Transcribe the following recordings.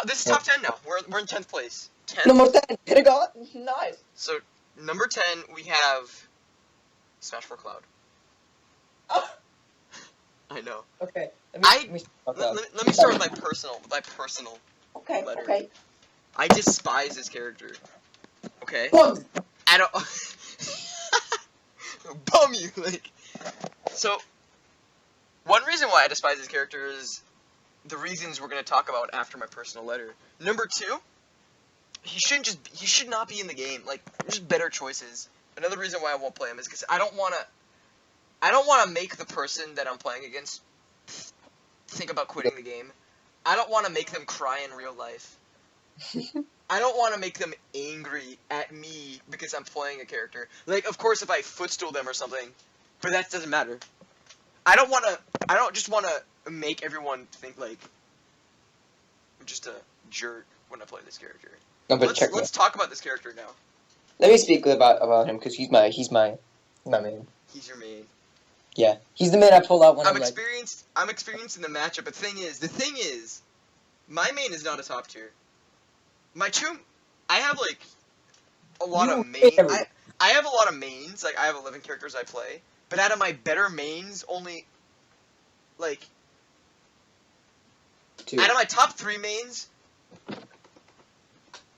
This is top 10 now. We're in 10th place. 10th. Number 10. Hit a god. Nice. So number 10 we have Smash for Cloud. Oh. I know. Okay. Let me start with my personal. Okay. letter. Okay. I despise this character. Okay. Bug. I don't. Bum you like. So one reason why I despise this character is the reasons we're gonna talk about after my personal letter. Number 2, he should not be in the game. Like, there's better choices. Another reason why I won't play him is because I don't wanna make the person that I'm playing against think about quitting the game. I don't wanna make them cry in real life. I don't want to make them angry at me because I'm playing a character. Like, of course, if I footstool them or something, but that doesn't matter. I don't just want to make everyone think, like, I'm just a jerk when I play this character. No, but Let's talk about this character now. Let me speak about him, because he's my main. He's your main. Yeah. He's the man I pull out when I'm experienced in the matchup, but the thing is, my main is not a top tier. I have, like, a lot of mains. I have a lot of mains. Like, I have 11 characters I play. But out of my better mains, only, like, 2. Out of my top 3 mains,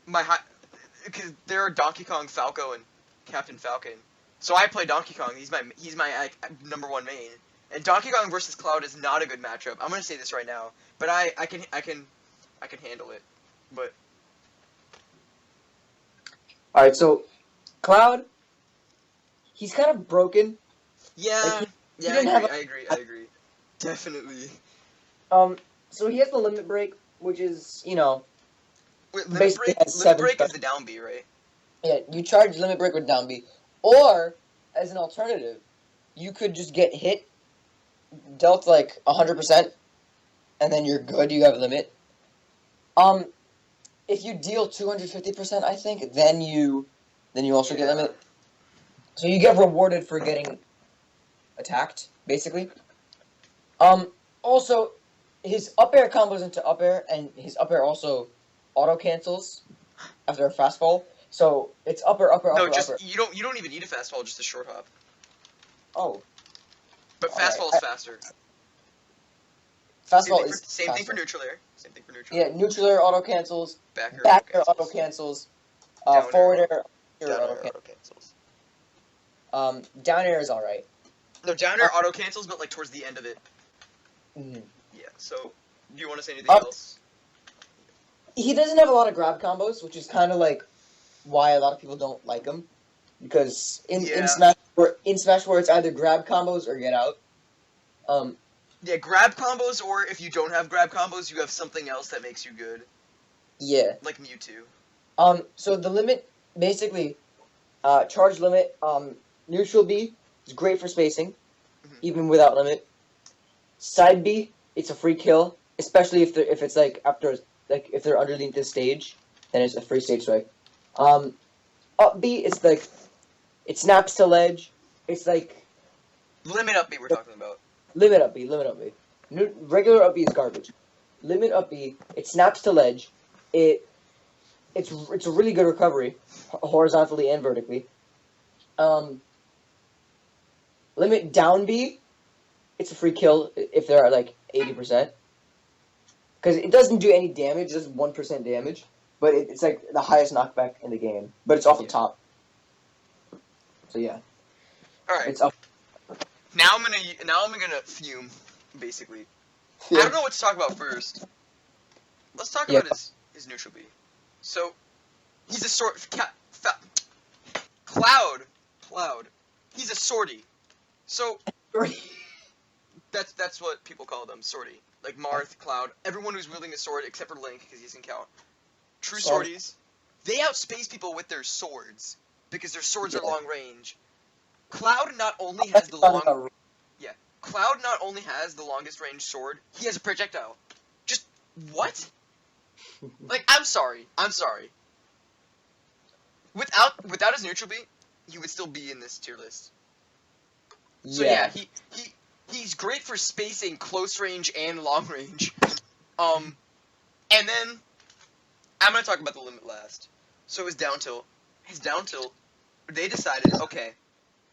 because there are Donkey Kong, Falco, and Captain Falcon. So I play Donkey Kong. He's my like, number 1 main. And Donkey Kong versus Cloud is not a good matchup. I'm gonna say this right now. But I can handle it. But Alright, so Cloud, he's kind of broken. yeah, Like, I agree. Definitely. So he has the limit break, which is, Wait, limit basically break, has limit 7 break is special- the down B, right? Yeah, you charge limit break with down B. Or, as an alternative, you could just get hit, dealt like 100%, and then you're good, you have a limit. If you deal 250%, I think, then you also get limit. So you get rewarded for getting attacked, basically. Also, his up air combos into up air, and his up air also auto cancels after a fast fall. So it's up air. No, upper. you don't even need a fast fall, just a short hop. Oh. But fast fall is faster. Fast fall is same thing for neutral air. Yeah, neutral air auto cancels. Back air auto cancels. Forward air auto cancels. Down air is alright. No, down air auto cancels, but like towards the end of it. Mm-hmm. Yeah. So, do you want to say anything else? He doesn't have a lot of grab combos, which is kind of like why a lot of people don't like him, because in Smash where it's either grab combos or get out. Yeah, grab combos, or if you don't have grab combos, you have something else that makes you good. Yeah. Like Mewtwo. So the limit, basically, charge limit, neutral B is great for spacing, even without limit. Side B, it's a free kill, especially if it's like after, like, if they're underneath this stage, then it's a free stage strike. Up B, it's like, it snaps to ledge. It's like limit up B we're talking about. Limit up B. Regular up B is garbage. Limit up B, it snaps to ledge. It's a really good recovery, horizontally and vertically. Limit down B, it's a free kill if they're at like 80%. Because it doesn't do any damage, it does 1% damage. But it's like the highest knockback in the game. But it's off the top. So yeah. Alright. It's up. Now I'm gonna fume, basically. Yeah. I don't know what to talk about first. Let's talk about his neutral B. So, he's a Cloud. He's a sortie. So, that's what people call them, sortie. Like Marth, Cloud, everyone who's wielding a sword except for Link, because he doesn't count. True sorties, they outspace people with their swords, because their swords are long range. Cloud not only has the longest range sword, he has a projectile. Just what? Like, I'm sorry. Without his neutral B, he would still be in this tier list. So yeah, he's great for spacing close range and long range. And then I'm gonna talk about the limit last. So his down tilt. His down tilt. They decided, okay.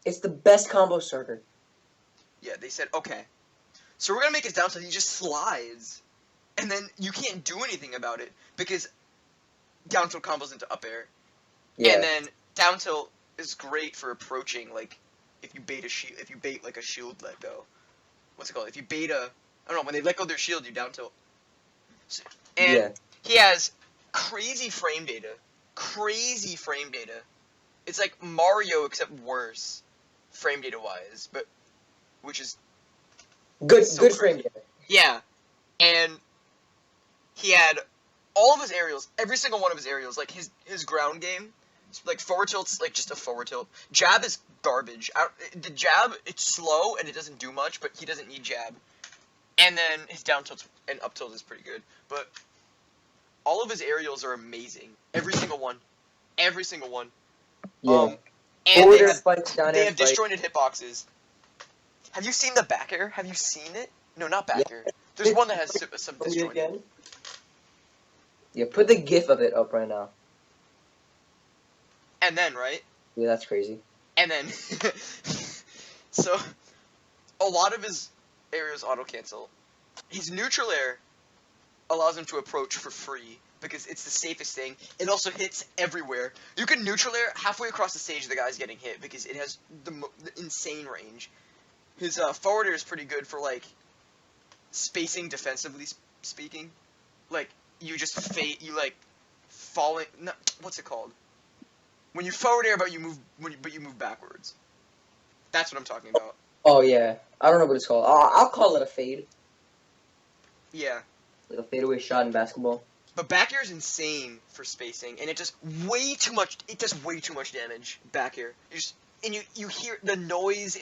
It's the best combo starter. Yeah, they said, okay. So we're gonna make his down tilt. He just slides, and then you can't do anything about it because down tilt combos into up air, Yeah. and then down tilt is great for approaching. Like if you bait like a shield let go. What's it called? If you bait a, I don't know, when they let go of their shield, you down tilt. So, and Yeah. he has crazy frame data. Crazy frame data. It's like Mario except worse, frame data wise, but which is Good so good crazy. frame data. Yeah, and he had all of his aerials, every single one of his aerials, like his ground game, like forward tilt's like just a forward tilt. Jab is garbage. The jab, it's slow and it doesn't do much, but he doesn't need jab. And then his down tilt and up tilt is pretty good, but all of his aerials are amazing. Every single one. Every single one. Yeah. And Forward air spikes, down they air have spikes. disjointed hitboxes. Have you seen the back air? Have you seen it? No, not back Yeah. air. There's one that has some Show me disjointed. again. Yeah, put the GIF of it up right now. And then, right? Yeah, that's crazy. And then, so, a lot of his areas auto-cancel. His neutral air allows him to approach for free, because it's the safest thing. It also hits everywhere. You can neutral air halfway across the stage, the guy's getting hit, because it has the insane range. His forward air is pretty good for, like, spacing defensively speaking. Like, you just falling, no, what's it called? When you forward air, but you move backwards. That's what I'm talking about. Oh yeah, I don't know what it's called. I'll call it a fade, Yeah. like a fadeaway shot in basketball. But back air is insane for spacing, and it does way too much. It does way too much damage. Back air, you hear the noise.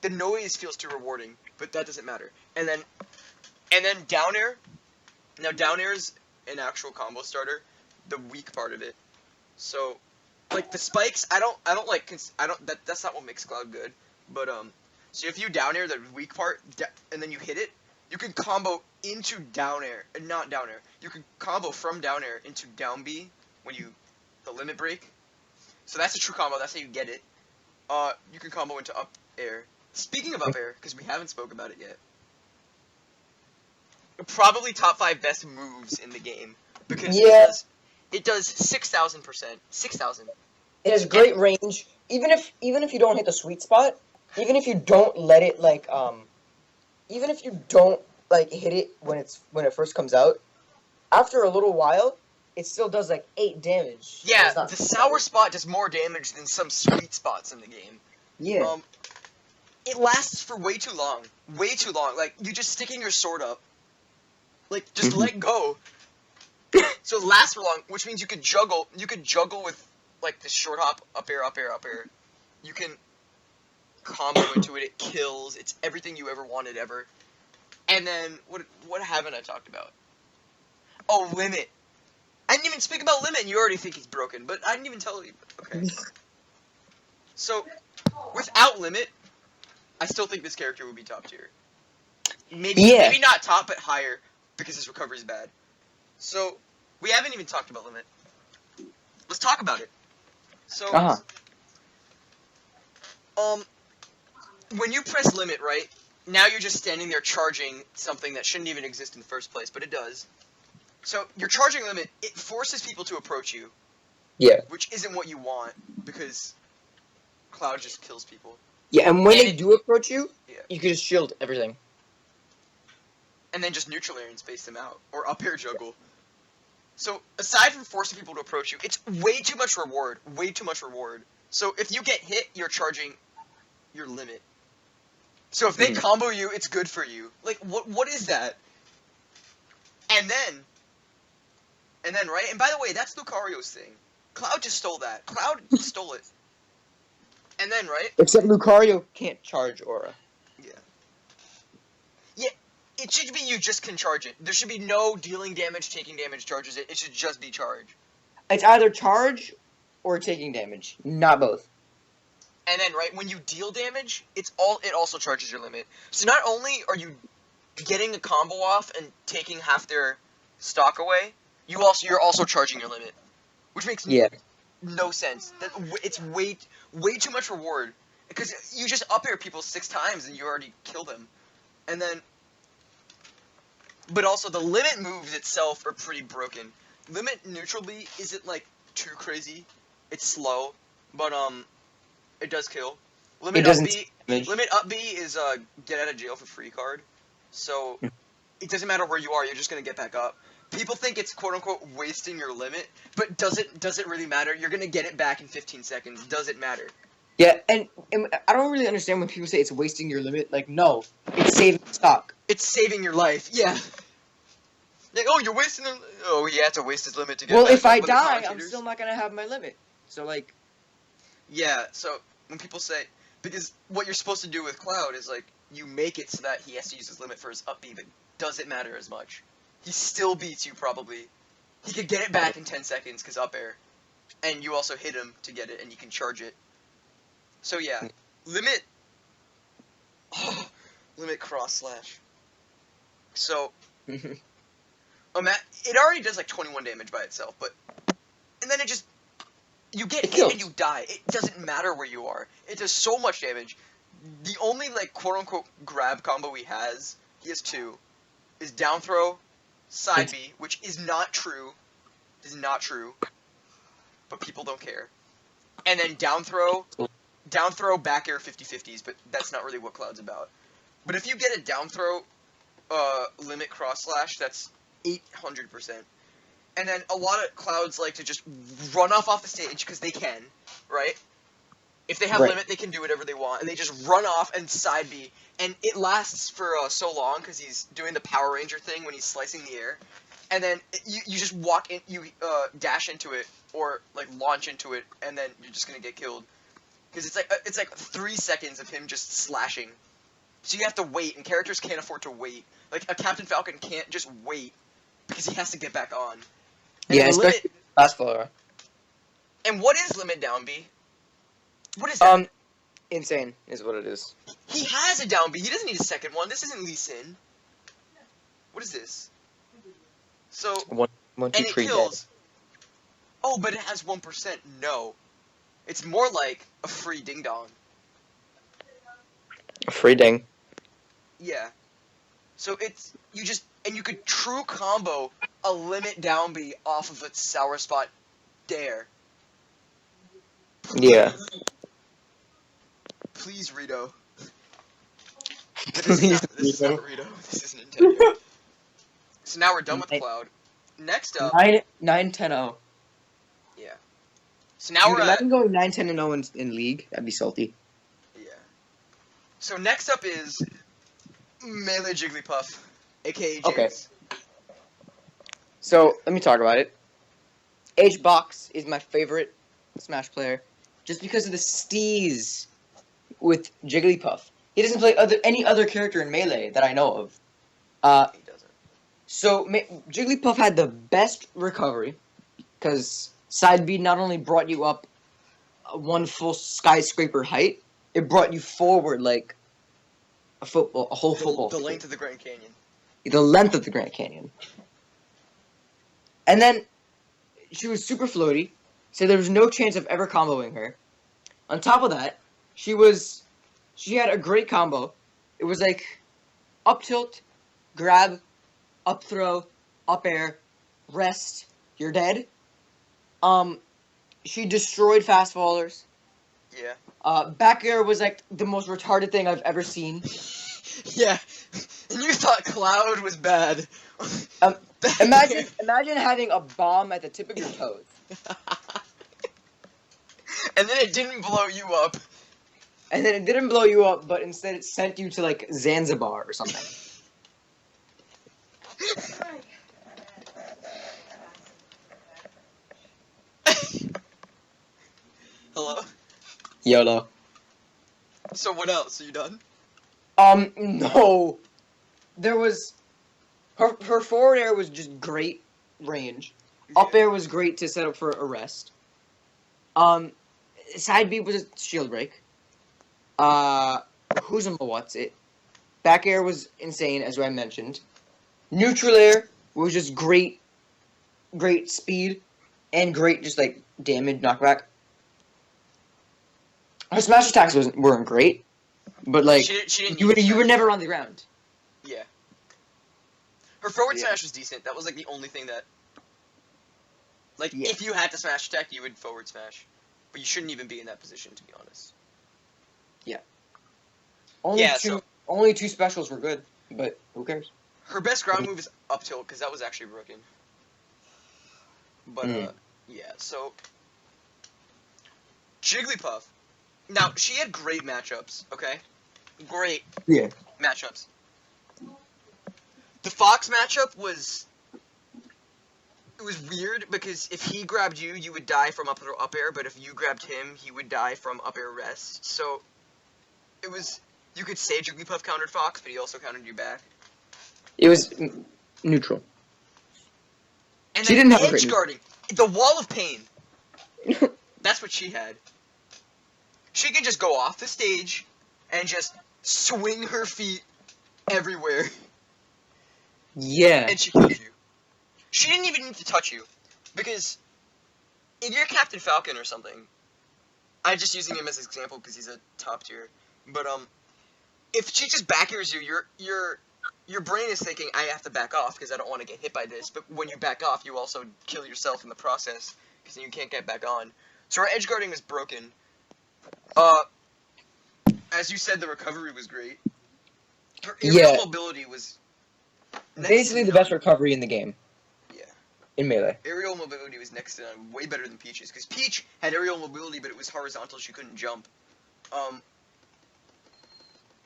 The noise feels too rewarding, but that doesn't matter. And then down air. Now down air is an actual combo starter. The weak part of it. So, like the spikes, that's not what makes Cloud good. But so if you down air the weak part and then you hit it, you can combo into down air, not down air. You can combo from down air into down B when the limit break. So that's a true combo. That's how you get it. You can combo into up air. Speaking of up air, because we haven't spoke about it yet, probably top 5 best moves in the game because it does 6,000%. 6,000. It has great range. Even if you don't hit the sweet spot, even if you don't let it even if you don't hit it when it first comes out, after a little while, it still does like 8 damage. Yeah, the sour spot does more damage than some sweet spots in the game. Yeah. It lasts for way too long. Way too long. Like, you just sticking your sword up. Like, just let go. So it lasts for long, which means you could juggle. You could juggle with, like, the short hop, up air, up air, up air. You can combo into it. It kills. It's everything you ever wanted ever. And then, what haven't I talked about? Oh, limit. I didn't even speak about limit, and you already think he's broken, but I didn't even tell you. Okay. So, without limit, I still think this character would be top tier. Maybe not top, but higher, because his recovery is bad. So, we haven't even talked about limit. Let's talk about it. So, when you press limit, right, now you're just standing there charging something that shouldn't even exist in the first place, but it does. So, your charging limit, it forces people to approach you. Yeah. Which isn't what you want, because Cloud just kills people. Yeah, and when they do approach you, you can just shield everything. And then just neutral air and space them out. Or up air juggle. So, aside from forcing people to approach you, it's way too much reward. Way too much reward. So, if you get hit, you're charging your limit. So, if they combo you, it's good for you. Like, what is that? And then, right? And by the way, that's Lucario's thing. Cloud just stole that. Cloud stole it. And then, right? Except Lucario can't charge Aura. Yeah. Yeah, it should be you just can charge it. There should be no dealing damage, taking damage, charges it. It should just be charge. It's either charge or taking damage, not both. And then, right, when you deal damage, it also charges your limit. So not only are you getting a combo off and taking half their stock away, you're also charging your limit, which makes Yeah. no sense. It's way too much reward because you just up air people 6 times and you already kill them, and then. But also the limit moves itself are pretty broken. Limit neutral B isn't like too crazy. It's slow, but it does kill. It Limit up doesn't B damage. limit up B is get out of jail for free card. So it doesn't matter where you are, you're just gonna get back up. People think it's quote unquote wasting your limit, but does it really matter? You're gonna get it back in 15 seconds. Does it matter? Yeah, and I don't really understand when people say it's wasting your limit. Like, no, it's saving stock. It's saving your life. Yeah. Like, oh, you're wasting. Oh, he had to waste his limit to get Well, back if up I with the die, I'm commentators. still not gonna have my limit. So like, Yeah, so when people say, because what you're supposed to do with Cloud is like, you make it so that he has to use his limit for his up B, but doesn't matter as much. He still beats you probably. He could get it back in 10 seconds because up air. And you also hit him to get it, and you can charge it. So yeah, limit. Limit cross slash. So, it already does like 21 damage by itself, but. And then it just. You get It hit and kills. you die. It doesn't matter where you are. It does so much damage. The only like quote unquote grab combo he has two, is down throw, side B, which is not true. Is not true. But people don't care. And then down throw, back air 50-50s, but that's not really what Cloud's about. But if you get a down throw limit cross slash, that's 800%. And then a lot of Clouds like to just run off the stage because they can, right? If they have Right. limit, they can do whatever they want, and they just run off and side B, and it lasts for so long because he's doing the Power Ranger thing when he's slicing the air, and then you just walk in, you dash into it or like launch into it, and then you're just gonna get killed because it's like 3 seconds of him just slashing, so you have to wait, and characters can't afford to wait. Like a Captain Falcon can't just wait because he has to get back on. And Yeah, then especially fast follower. And what is limit down B? What is that? Insane is what it is. He has a down B. He doesn't need a second one. This isn't Lee Sin. What is this? So, One, and two, it three, kills. Oh, but it has 1%. No. It's more like a free ding dong. dead. Free ding. Yeah. So it's, and you could true combo a limit down B off of a sour spot dare. Yeah. Please, Rito. But this is not Rito. This is Nintendo. So now we're done with Cloud. Next up, 9-10-0. yeah. So now Dude, we're at, imagine going 9-10-0 in league. That'd be salty. yeah. So next up is Melee Jigglypuff, aka James. Okay. So let me talk about it. H-Box is my favorite Smash player, just because of the steez with Jigglypuff. He doesn't play any other character in Melee that I know of. He doesn't. So Jigglypuff had the best recovery, because side B not only brought you up one full skyscraper height, it brought you forward like a whole football. The length of the Grand Canyon. The length of the Grand Canyon. And then she was super floaty, so there was no chance of ever comboing her. On top of that, she had a great combo. It was like up tilt, grab, up throw, up air, rest, you're dead. She destroyed fast fallers. Yeah. Back air was like the most retarded thing I've ever seen. Yeah. And you thought Cloud was bad. Imagine having a bomb at the tip of your toes. And then it didn't blow you up. And then it didn't blow you up, but instead it sent you to like Zanzibar or something. Hello? YOLO. So what else? Are you done? No. There was her forward air was just great range. Up air was great to set up for arrest. Side B was a shield break. Who's a what's it? Back air was insane, as I mentioned. Neutral air was just great great speed, and great just like damage knockback. Her smash attacks weren't great, but like She didn't you need were smash never attack. on the ground. Yeah. Her forward Yeah. smash was decent. That was like the only thing that, like, Yeah. if you had to smash attack, you would forward smash, but you shouldn't even be in that position, to be honest. Only Yeah, two so only two specials were good, but who cares? her best ground move is up tilt because that was actually broken. But Mm. yeah. So Jigglypuff. Now she had great matchups. Okay, great Yeah. matchups. The Fox matchup was it was weird because if he grabbed you, you would die from up throw up air, but if you grabbed him, he would die from up air rest. So it was you could say Jigglypuff countered Fox, but he also countered you back. It was neutral. And She then didn't have a great edge guarding the wall of pain. That's what she had. She could just go off the stage and just swing her feet everywhere, Yeah. and she killed you. She didn't even need to touch you, because if you're Captain Falcon or something, I'm just using him as an example because he's a top tier. But if she just back airs you, your brain is thinking I have to back off because I don't want to get hit by this. But when you back off, you also kill yourself in the process because then you can't get back on. So her edge guarding is broken. As you said, the recovery was great. Her aerial mobility was Basically the best recovery in the game. Yeah. In Melee. Aerial mobility was next to none, way better than Peach's, because Peach had aerial mobility, but it was horizontal, she couldn't jump.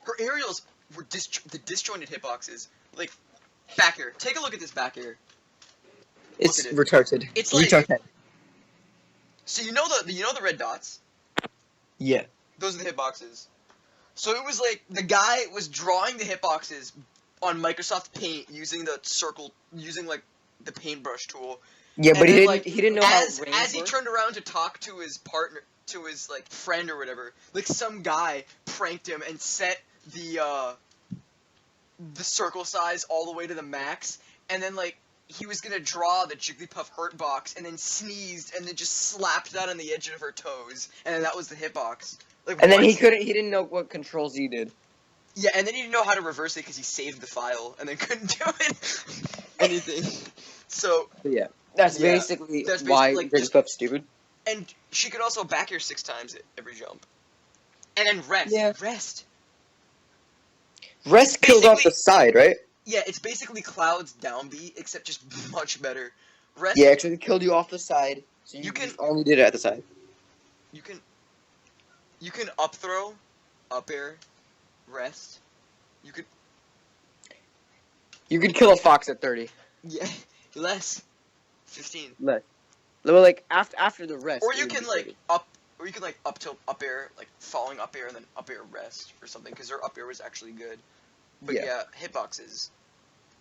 Her aerials were the disjointed hitboxes. Like, back air. Take a look at this back air. It's at it. retarded. It's like, retarded. So you know the red dots? Yeah. Those are the hitboxes. So it was like the guy was drawing the hitboxes on Microsoft Paint using like the paintbrush tool. Yeah, And but then, he didn't know as how as he turned around to talk to his partner, to his like friend or whatever, like some guy pranked him and set the circle size all the way to the max, and then like he was gonna draw the Jigglypuff hurt box, and then sneezed, and then just slapped that on the edge of her toes, and then that was the hitbox. Like, and then what? he didn't know what Control Z did. Yeah, and then he didn't know how to reverse it because he saved the file and then couldn't do anything. So But yeah. That's Yeah, basically that's why basically, like, Jigglypuff's stupid. and she could also back air 6 times at every jump, and then rest. Yeah. Rest. Killed off Basically- the side, right? Yeah, it's basically Cloud's down B, except just much better. Rest. Yeah, actually killed you off the side, so you can- only did it at the side. You can up throw, up air, rest. You could kill a fox at 30. Yeah, less. 15. Less. Well, like after the rest. Or it you would can be like 30. up, or you can like up tilt up air, like falling up air and then up air rest or something, because her up air was actually good. But Yeah. yeah, hitboxes.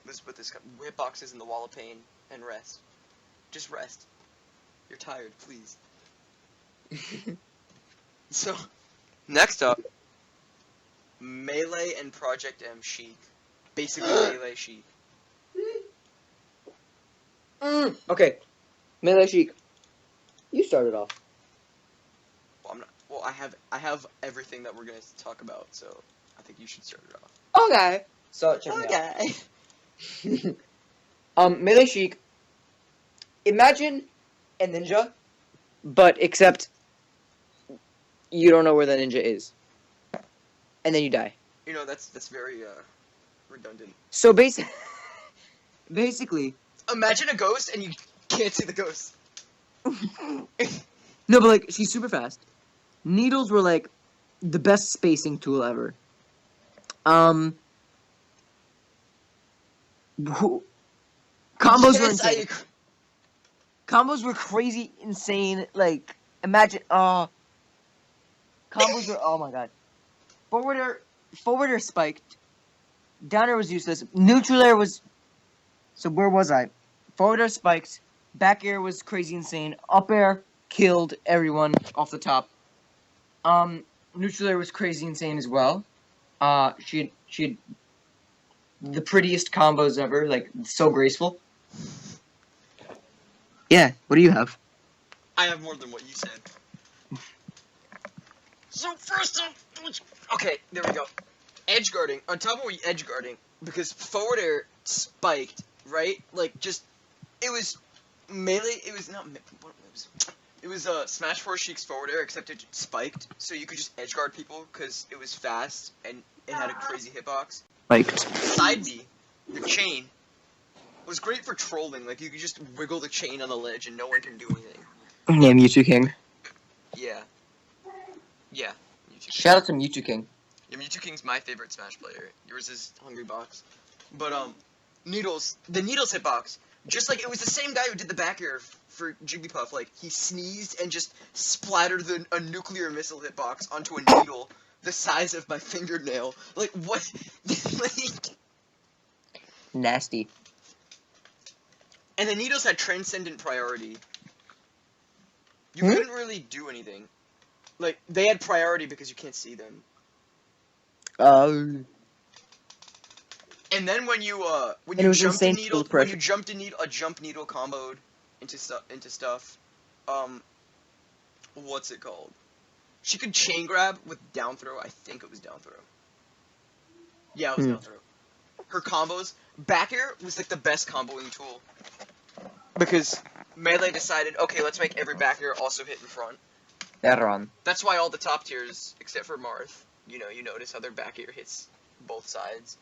Let's put this hitboxes in the wall of pain and rest. Just rest. You're tired, please. So, next up, Melee and Project M Sheik. Basically Melee Sheik. Okay. Melee Sheik. You started off. Well, I'm not. Well, I have everything that we're gonna talk about, so I think you should start it off. Okay. So check me out. Melee Sheik. Imagine a ninja, but except you don't know where the ninja is, and then you die. You know, that's very redundant. So basically, Imagine a ghost and you can't see the ghost. no, but like she's super fast. Needles were like the best spacing tool ever. Combos were Yes, I insane. agree. Combos were crazy, insane. Like imagine, combos were oh my god. Forward air spiked. Down air was useless. Neutral air was. So where was I? Forward air spiked. Back air was crazy insane. Up air killed everyone off the top. Neutral air was crazy insane as well. She had the prettiest combos ever. Like so graceful. Yeah. What do you have? I have more than what you said. So first off, okay, there we go. Edge guarding. On top of edge guarding, because forward air spiked, right? Like just, it was melee. It was not. What it was. It was Smash 4 Sheik's forward air, except it spiked, so you could just edge guard people because it was fast and it had a crazy hitbox. Spiked. Side B, the chain, was great for trolling. Like you could just wiggle the chain on the ledge and no one can do anything. Yeah, Mewtwo King. Yeah. Yeah. Mewtwo King. Shout out to Mewtwo King. Yeah, Mewtwo King's my favorite Smash player. Yours is Hungry Box. But Needles, the Needles hitbox, just like it was the same guy who did the back air for Jigglypuff. Like he sneezed and just splattered a nuclear missile hitbox onto a needle the size of my fingernail. Like what? Like, Nasty. and the Needles had transcendent priority. You couldn't really do anything. Like they had priority because you can't see them. And then when you jumped a needle, when you jumped a jump needle comboed into stuff, what's it called? She could chain grab with down throw. I think it was down throw. Yeah, it was down throw. Her combos, back air was like the best comboing tool because Melee decided, okay, let's make every back air also hit in front. That's why all the top tiers, except for Marth, you notice how their back air hits both sides.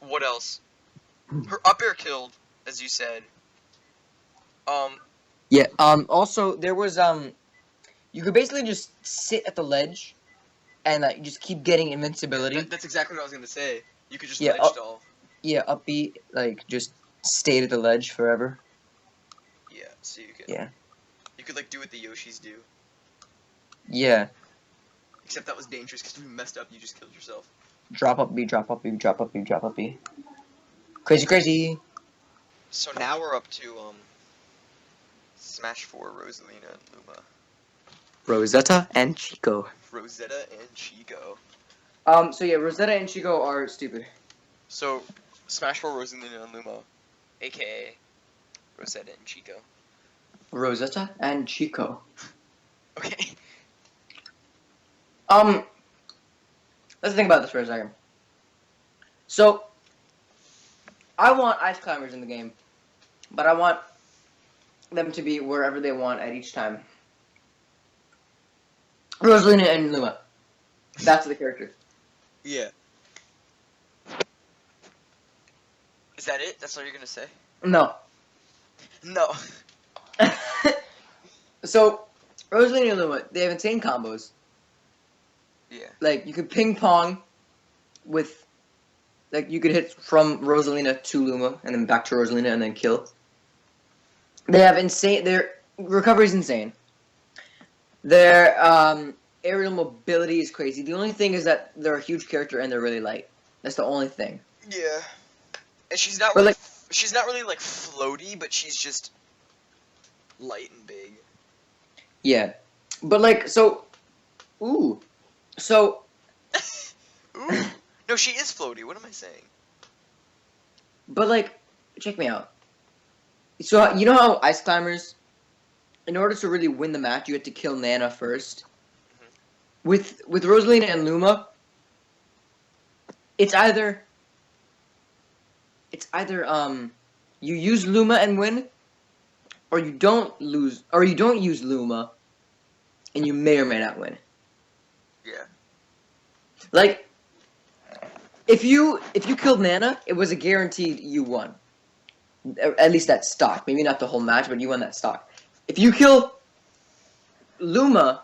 What else? Her up air killed, as you said. Yeah, also, there was, you could basically just sit at the ledge and, like, just keep getting invincibility. That's exactly what I was gonna say. You could just ledge stall. Yeah, upbeat, like, just stay at the ledge forever. Yeah, so you could... Yeah. You could, like, do what the Yoshis do. Yeah. Except that was dangerous, because if you messed up, you just killed yourself. Drop up B, drop up B, drop up B, drop up B. Crazy, crazy! So now we're up to, Smash 4, Rosalina and Luma. Rosetta and Chico. Rosetta and Chico. So yeah, Rosetta and Chico are stupid. So, Smash 4, Rosalina and Luma, aka Rosetta and Chico. Rosetta and Chico. Okay. Let's think about this for a second. So, I want ice climbers in the game, but I want them to be wherever they want at each time. Rosalina and Luma. That's the character. Yeah. Is that it? That's all you're gonna say? No. No. So, Rosalina and Luma, they have insane combos. Yeah. Like, you could ping pong with, like, you could hit from Rosalina to Luma, and then back to Rosalina, and then kill. They have insane, their recovery's insane. Their, aerial mobility is crazy. The only thing is that they're a huge character and they're really light. That's the only thing. Yeah. And she's not But, really, like, she's not really, like, floaty, but she's just light and big. Yeah. But, like, so, ooh. So, Ooh. No, she is floaty. What am I saying? but, like, check me out. So, you know how ice climbers, in order to really win the match, you have to kill Nana first? With Rosalina and Luma, it's either you use Luma and win, or you don't use Luma, and you may or may not win. Yeah. Like, if you killed Nana, it was a guaranteed you won. At least that stock. Maybe not the whole match, but you won that stock. If you kill Luma,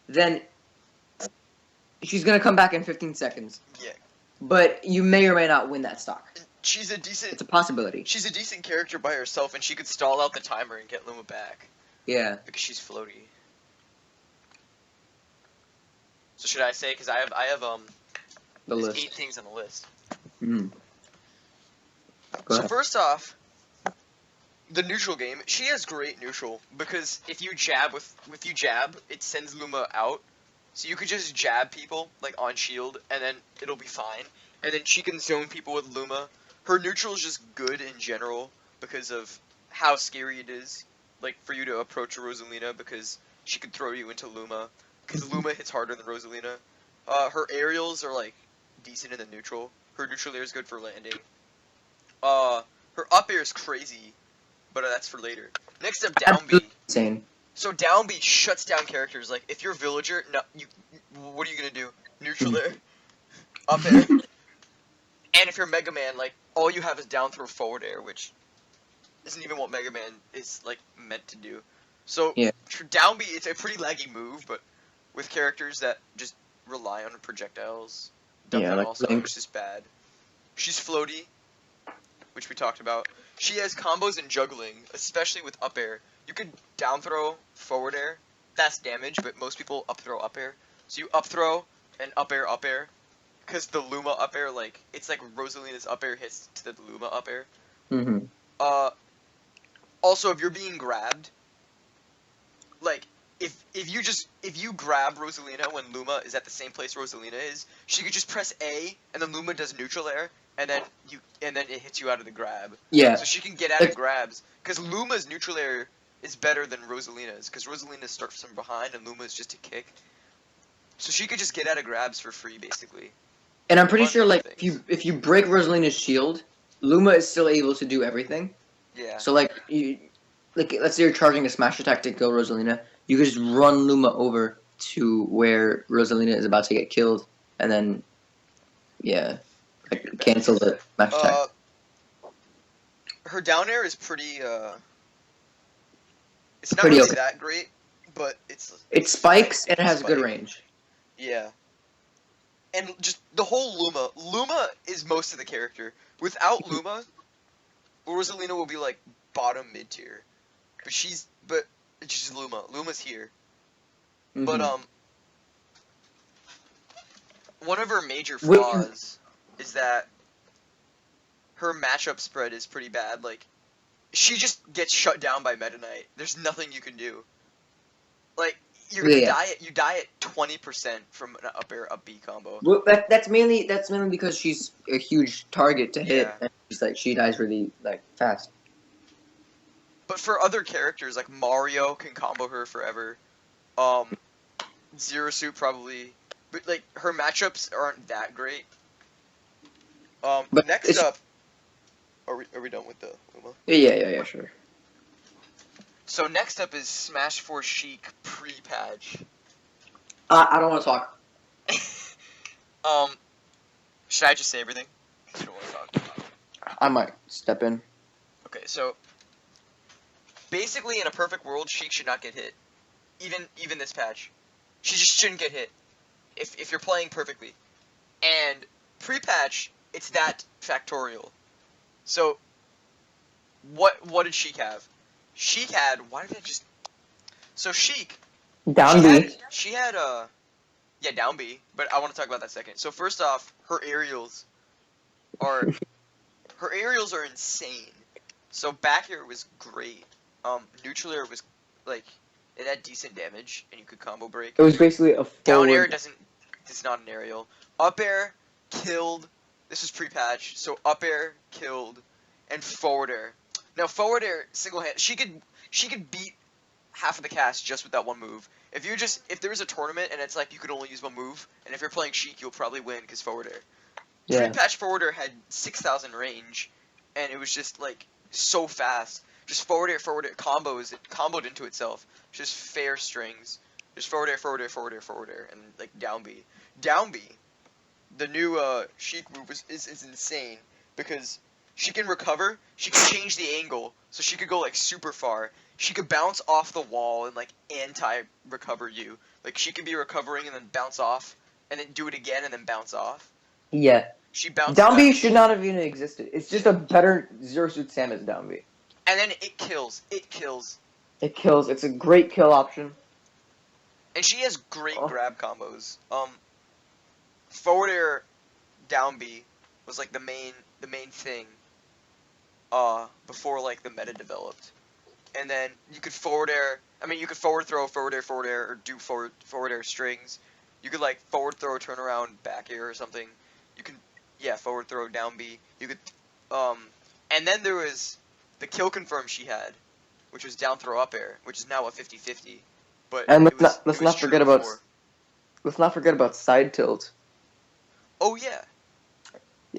then she's gonna come back in 15 seconds. Yeah. But you may or may not win that stock. She's a decent... It's a possibility. She's a decent character by herself, and she could stall out the timer and get Luma back. Yeah. Because she's floaty. So should I say? Because I have The there's list. 8 things on the list. Mm. Go So ahead. first off, the neutral game. She has great neutral because if you jab it sends Luma out. So you could just jab people like on shield, and then it'll be fine. And then she can zone people with Luma. Her neutral is just good in general because of how scary it is, like, for you to approach a Rosalina because she could throw you into Luma. Because Luma hits harder than Rosalina. Her aerials are, like, decent in the neutral. Her neutral air is good for landing. Her up air is crazy, but that's for later. Next up, down B. Absolutely insane. So down B shuts down characters. Like, if you're a villager, no, what are you gonna do? Neutral air, up air. And if you're Mega Man, like, all you have is down throw forward air, which isn't even what Mega Man is, like, meant to do. So, Yeah. for down B, it's a pretty laggy move, but with characters that just rely on projectiles. Yeah, Duckman like also Link. is just bad. She's floaty, which we talked about. She has combos in juggling, especially with up air. You could down throw forward air. That's damage, but most people up throw up air. So you up throw and up air up air. Because the Luma up air, like, it's like Rosalina's up air hits to the Luma up air. Mm-hmm. Also, if you're being grabbed, like, if you grab Rosalina when Luma is at the same place Rosalina is, she could just press A, and then Luma does neutral air, and then it hits you out of the grab. Yeah. So she can get out of grabs, because Luma's neutral air is better than Rosalina's, because Rosalina starts from behind, and Luma is just a kick. So she could just get out of grabs for free, basically. And I'm pretty sure, Run like, things. if you break Rosalina's shield, Luma is still able to do everything. Yeah. So, like, let's say you're charging a smash attack to kill Rosalina, you could just run Luma over to where Rosalina is about to get killed, and then, yeah, like, cancel the smash attack. Her down air is pretty, it's not Pretty really okay. that great, but It spikes, fine. and it has good range. Yeah. And just the whole Luma. Luma is most of the character. Without Luma, Rosalina will be like bottom mid tier. But it's just Luma. Luma's here. Mm-hmm. But one of her major flaws is that her matchup spread is pretty bad. Like, she just gets shut down by Meta Knight. There's nothing you can do. Like, you're gonna die at 20% from an up air up B combo. Well, that's mainly because she's a huge target to hit, Yeah. and she's like she dies really like fast. But for other characters, like Mario can combo her forever. Zero Suit probably, but like her matchups aren't that great. But Next up, are we done with the Luma? Yeah, sure. So next up is Smash 4 Sheik pre-patch. I don't want to talk. Should I just say everything? You don't want to talk. I might step in. Okay, so basically, in a perfect world, Sheik should not get hit. Even this patch, she just shouldn't get hit. If you're playing perfectly, and pre-patch, it's that factorial. So, what did Sheik have? Sheik had, why did I just... So Sheik... Down B. She had, yeah, down B, but I want to talk about that second. So first off, her aerials are... her aerials are insane. So back air was great. Neutral air was, like, it had decent damage, and you could combo break. It was basically a forward. Down air it's not an aerial. Up air killed. This was pre-patch, so up air killed, and forward air. Now forward air single hand, she could beat half of the cast just with that one move. If there was a tournament and it's like you could only use one move, and if you're playing Sheik, you'll probably win because forward air. Yeah. Pre-patch forward air had 6,000 range, and it was just like so fast. Just forward air combos. It comboed into itself. Just fair strings. Just forward air, and like down B. Down B, the new Sheik move is insane because she can recover. She can change the angle, so she could go like super far. She could bounce off the wall and like anti-recover you. Like she could be recovering and then bounce off, and then do it again and then bounce off. Yeah. She bounces Down B back. should not have even existed. It's just a better Zero Suit Samus down B. And then it kills. It kills. It kills. It's a great kill option. And she has great grab combos. Forward air down B was like the main thing. Before like the meta developed. And then you could forward air. I mean, you could forward throw, forward air, or do forward air strings. You could like forward throw, turn around, back air or something. You can, yeah, forward throw down B. You could, and then there was the kill confirm she had, which was down throw up air, which is now a 50-50. But And it was let's not true forget about before. side tilt. Oh yeah.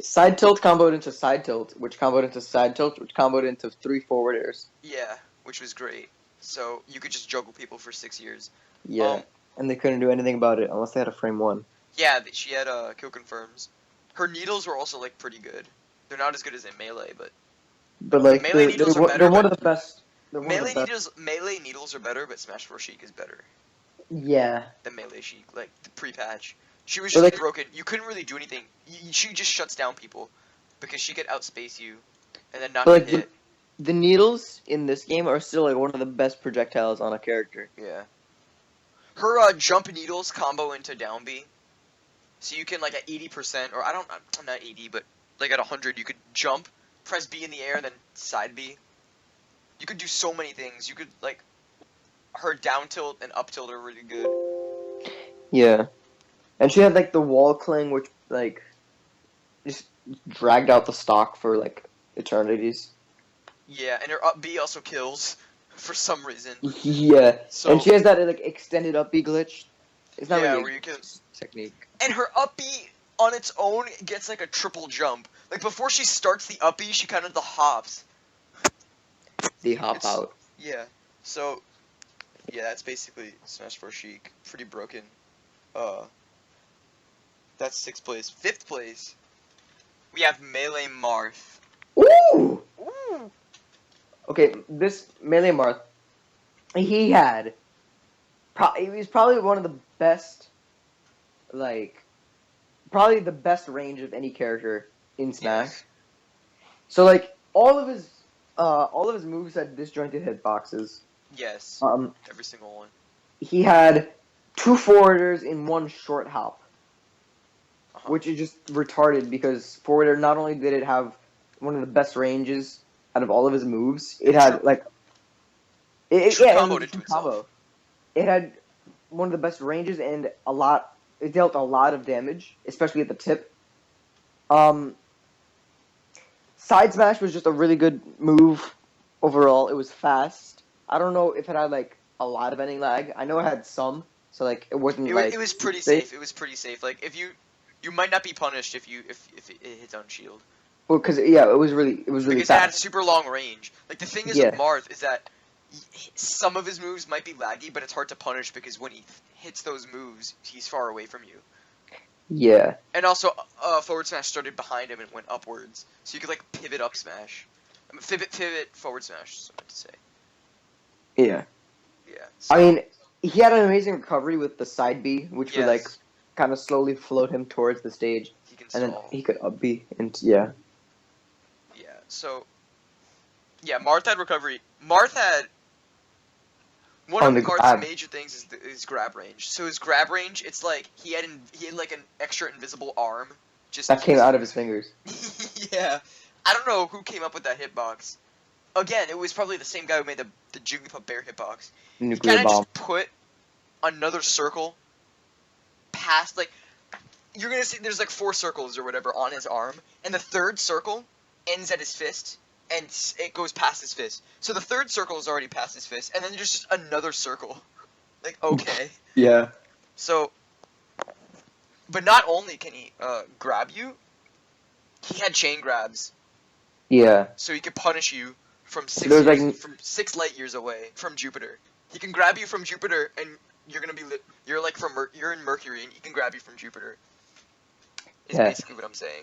Side tilt comboed into side tilt, which comboed into side tilt, which comboed into 3 forward airs. Yeah, which was great. So you could just juggle people for 6 years. Yeah, and they couldn't do anything about it unless they had a frame 1. Yeah, she had kill confirms. Her needles were also like pretty good. They're not as good as in melee, but Like melee needles are better. they're one But of the best. They're one of the melee best. needles are better, but Smash 4 Sheik is better Yeah. than melee Sheik. Like the pre-patch, she was But just like broken. You couldn't really do anything. She just shuts down people because she could outspace you and then not but get like hit. the needles in this game are still like one of the best projectiles on a character. Yeah. Her jump needles combo into down B. So you can like at 80%, or I'm not 80, but like at 100, you could jump, press B in the air, and then side B. You could do so many things. You could like her down tilt and up tilt are really good. Yeah. And she had like the wall cling, which like just dragged out the stock for like eternities. Yeah, and her up B also kills for some reason. Yeah. So And she has that like extended up B glitch. It's not yeah, really where you can, a technique. and her up B on its own gets like a triple jump. Like before she starts the up B, she kind of the hops. The hop It's out. yeah. So yeah, that's basically Smash 4 Sheik. Pretty broken. Uh, that's 6th place. 5th place, we have Melee Marth. Ooh! Ooh. Okay, this Melee Marth, he was probably one of the best, like, probably the best range of any character in Smash. Yes. So like all of his moves had disjointed hitboxes. Yes. Um, Every single one. he had 2 forwarders in 1 short hop, Uh-huh. which is just retarded because forwarder not only did it have one of the best ranges out of all of his moves, it had like True yeah, it was comboed a into true itself. combo. It had one of the best ranges and a lot. It dealt a lot of damage, especially at the tip. Side smash was just a really good move overall. It was fast. I don't know if it had like a lot of ending lag. I know it had some, so like it wasn't like It was pretty safe. safe. It was pretty safe. Like if you might not be punished if it hits on shield. Well, because yeah, it was really Because it had fast. super long range. Like the thing is Yeah. with Marth is that some of his moves might be laggy, but it's hard to punish because when he hits those moves, he's far away from you. Yeah. And also, forward smash started behind him and went upwards, so you could like pivot up smash, pivot forward smash. Is what I meant to say. Yeah. Yeah. So, I mean, he had an amazing recovery with the side B, which would like yes, kind of slowly float him towards the stage, he can and then stall. he could up B and yeah. Yeah. So, yeah, Marth had recovery. Marth had one On of the Marth's grab. major things is his grab range. So his grab range, it's like he had like an extra invisible arm just That to keep came out of his fingers. yeah. I don't know who came up with that hitbox. Again, it was probably the same guy who made the Jigglypuff Bear hitbox. He Nuclear kind of bomb. just put another circle past, like, you're gonna see there's like 4 circles or whatever on his arm, and the 3rd circle ends at his fist, and it goes past his fist. So the 3rd circle is already past his fist, and then there's just another circle. Like, okay. Yeah. So, but not only can he grab you, he had chain grabs. Yeah. So he could punish you from from 6 light years away from Jupiter. He can grab you from Jupiter, and you're gonna be you're like you're in Mercury, and he can grab you from Jupiter. Is basically what I'm saying.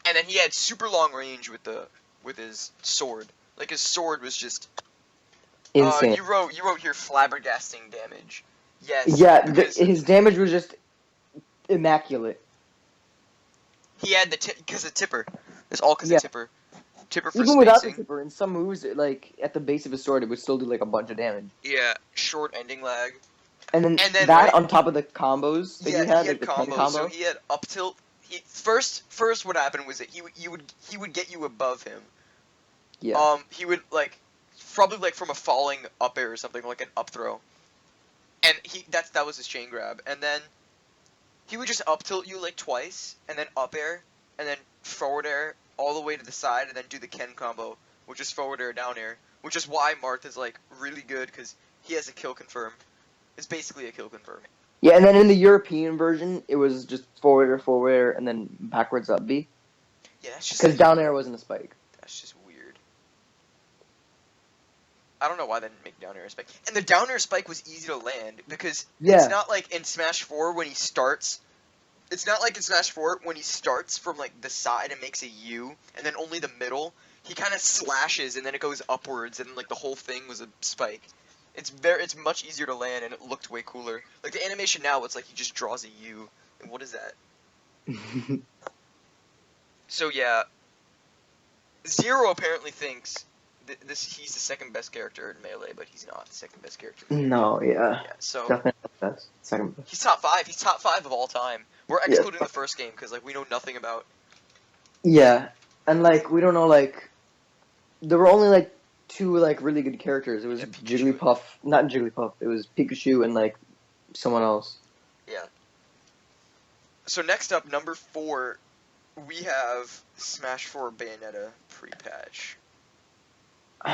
And then he had super long range with his sword. Like his sword was just Insane. you wrote here flabbergasting damage. Yes. Yeah, Because his damage was just immaculate. he had because the tipper. It's all because Yeah. of tipper. Tipper for Even without the spacing. tipper, in some moves, like at the base of his sword, it would still do like a bunch of damage. Yeah, short ending lag. And then And then, that right? on top of the combos that Yeah, he had, he like had the 10 combos. combo. So he had up tilt. He first what happened was that he would get you above him. Yeah. He would like probably like from a falling up air or something, like an up throw. And that was his chain grab. And then he would just up tilt you like twice, and then up air, and then forward air all the way to the side, and then do the Ken combo which is forward air, down air, which is why Marth is like really good because he has a kill confirm. It's basically a kill confirm. Yeah, and then in the European version, it was just forward air, and then backwards up B. Yeah, that's just Because down air wasn't a spike. that's just weird. I don't know why they didn't make down air a spike. And the down air spike was easy to land because it's Yeah. not like in Smash 4 when he starts. It's not like in Smash 4 when he starts from like the side and makes a U, and then only the middle. He kind of slashes and then it goes upwards, and like the whole thing was a spike. It's much easier to land, and it looked way cooler. Like the animation now, it's like he just draws a U. And what is that? So yeah, Zero apparently thinks he's the second best character in Melee, but he's not the second best character. No, yeah. Yeah, so Definitely not best. Second best. he's top 5. He's top 5 of all time. We're excluding the first game because like we know nothing about. Yeah, and like we don't know like there were only like 2 like really good characters. It was Yeah, Pikachu. Jigglypuff, not Jigglypuff. It was Pikachu and like someone else. Yeah. So next up, number 4, we have Smash 4 Bayonetta pre-patch. All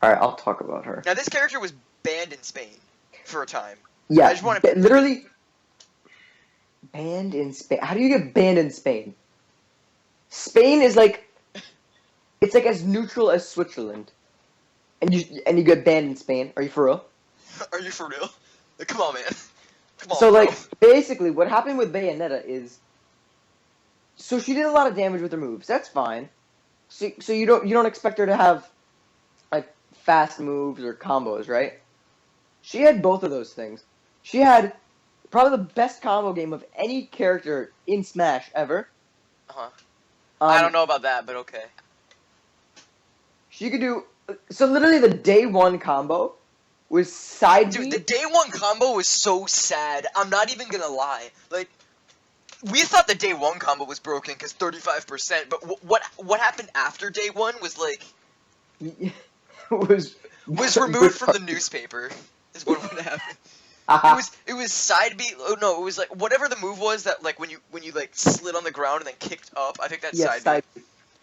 right, I'll talk about her. Now this character was banned in Spain for a time. Yeah, I just want to literally banned in Spain. How do you get banned in Spain? Spain is like it's like as neutral as Switzerland, and you get banned in Spain. Are you for real? Are you for real? Like, come on, man. Come on. So bro. like basically, what happened with Bayonetta is, so she did a lot of damage with her moves. That's fine. So you don't expect her to have like fast moves or combos, right? She had both of those things. She had probably the best combo game of any character in Smash ever. Uh-huh. I don't know about that, but okay. She could do so. Literally, the day 1 combo was side Dude, B. the day 1 combo was so sad. I'm not even gonna lie. Like, we thought the day 1 combo was broken because 35%, but what happened after day 1 was like was removed from the newspaper. Is what would happen. It was side B. Oh no, it was like whatever the move was that like when you like slid on the ground and then kicked up. I think that's yeah, side B.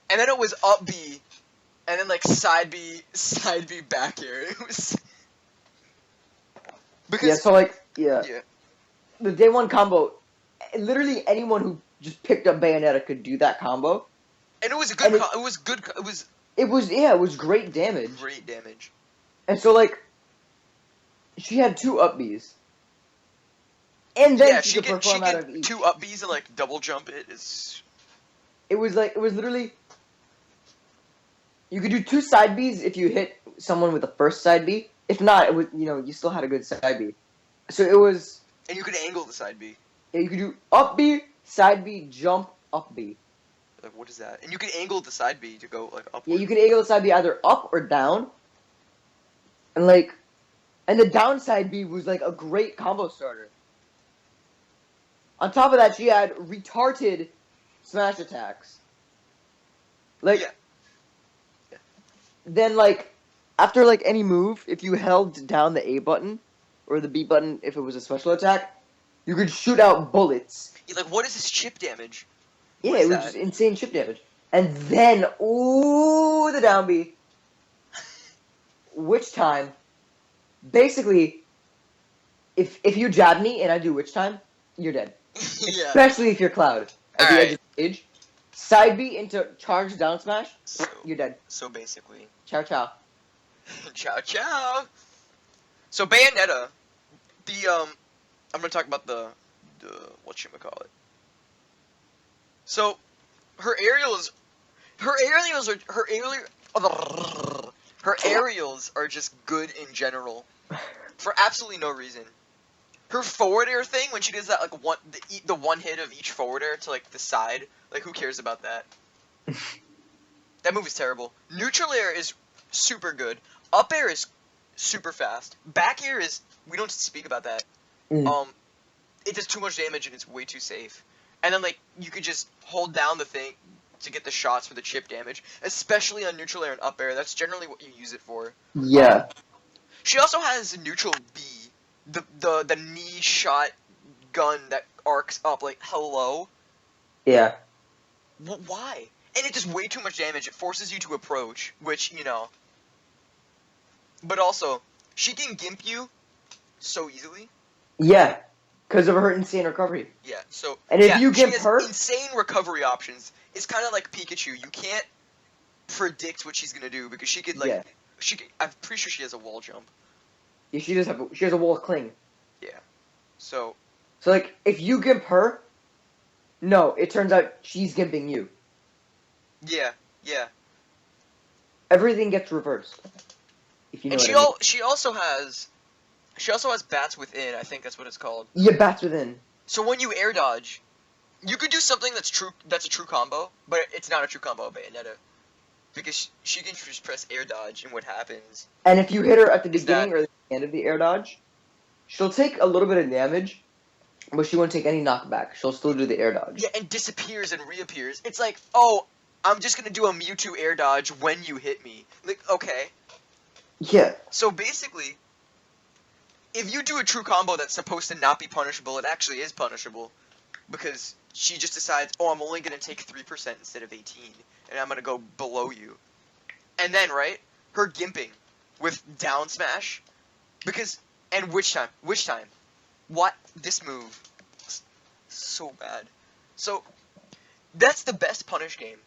And then it was up B, and then like side B back air. It was because Yeah, so like yeah, yeah. the day 1 combo. Literally anyone who just picked up Bayonetta could do that combo. And it was a good. And It was good. It was It was great damage. great damage. And so like she had 2 up Bs. And then Yeah, she she could get perform out of each. 2 up Bs and like double jump it is. It was literally you could do 2 side Bs if you hit someone with the first side B. If not, it was you still had a good side B. So it was And you could angle the side B. you could do up B, side B, jump, up B. Like what is that? And you could angle the side B to go like upward. Yeah, you can angle the side B either up or down. And the downside B was like a great combo starter. On top of that, she had retarded smash attacks. Like, Yeah. then like, after like any move, if you held down the A button, or the B button if it was a special attack, you could shoot out bullets. You're like, what is this chip damage? Yeah, What is it was that? just insane chip damage. And then, ooh, the down B. Witch time. Basically, if you jab me and I do witch time, you're dead. Yeah. Especially if you're Cloud at the Alright. edge of the stage. Side B into charge down smash, So, you're dead. so basically, Ciao ciao. ciao ciao. So Bayonetta, I'm gonna talk about the whatchamacallit. So, her aerials are just good in general, for absolutely no reason. Her forward air thing, when she does that, like the one hit of each forward air to like the side, like who cares about that? That move is terrible. Neutral air is super good. Up air is super fast. Back air is, we don't speak about that. It does too much damage and it's way too safe. And then like you could just hold down the thing to get the shots for the chip damage, especially on neutral air and up air. That's generally what you use it for. Yeah. She also has a neutral B, the knee shot gun that arcs up like hello. Yeah. Why? And it does way too much damage. It forces you to approach, which, you know. But also, she can gimp you so easily. Yeah, because of her insane recovery. Yeah, so, And if yeah, you she gimp has her, insane recovery options. It's kind of like Pikachu. You can't predict what she's gonna do because she could, like, yeah, I'm pretty sure she has a wall jump. yeah, she has a wall cling. Yeah. So, So like, if you gimp her, no, it turns out she's gimping you. yeah, yeah. Everything gets reversed. If you know And what I mean. she also has bats within. I think that's what it's called. Yeah, bats within. So when you air dodge, you could do something that's true. That's a true combo, but it's not a true combo of Bayonetta because she can just press air dodge, and what happens And if you hit her at the is that beginning or the end of the air dodge, she'll take a little bit of damage, but she won't take any knockback. She'll still do the air dodge. yeah, and disappears and reappears. It's like, oh, I'm just gonna do a Mewtwo air dodge when you hit me. Like, okay. Yeah. So basically, if you do a true combo that's supposed to not be punishable, it actually is punishable. Because she just decides, oh, I'm only going to take 3% instead of 18, and I'm going to go below you. And then, right, her gimping with down smash, because, and Witch Time. What? This move. So bad. So, that's the best punish game.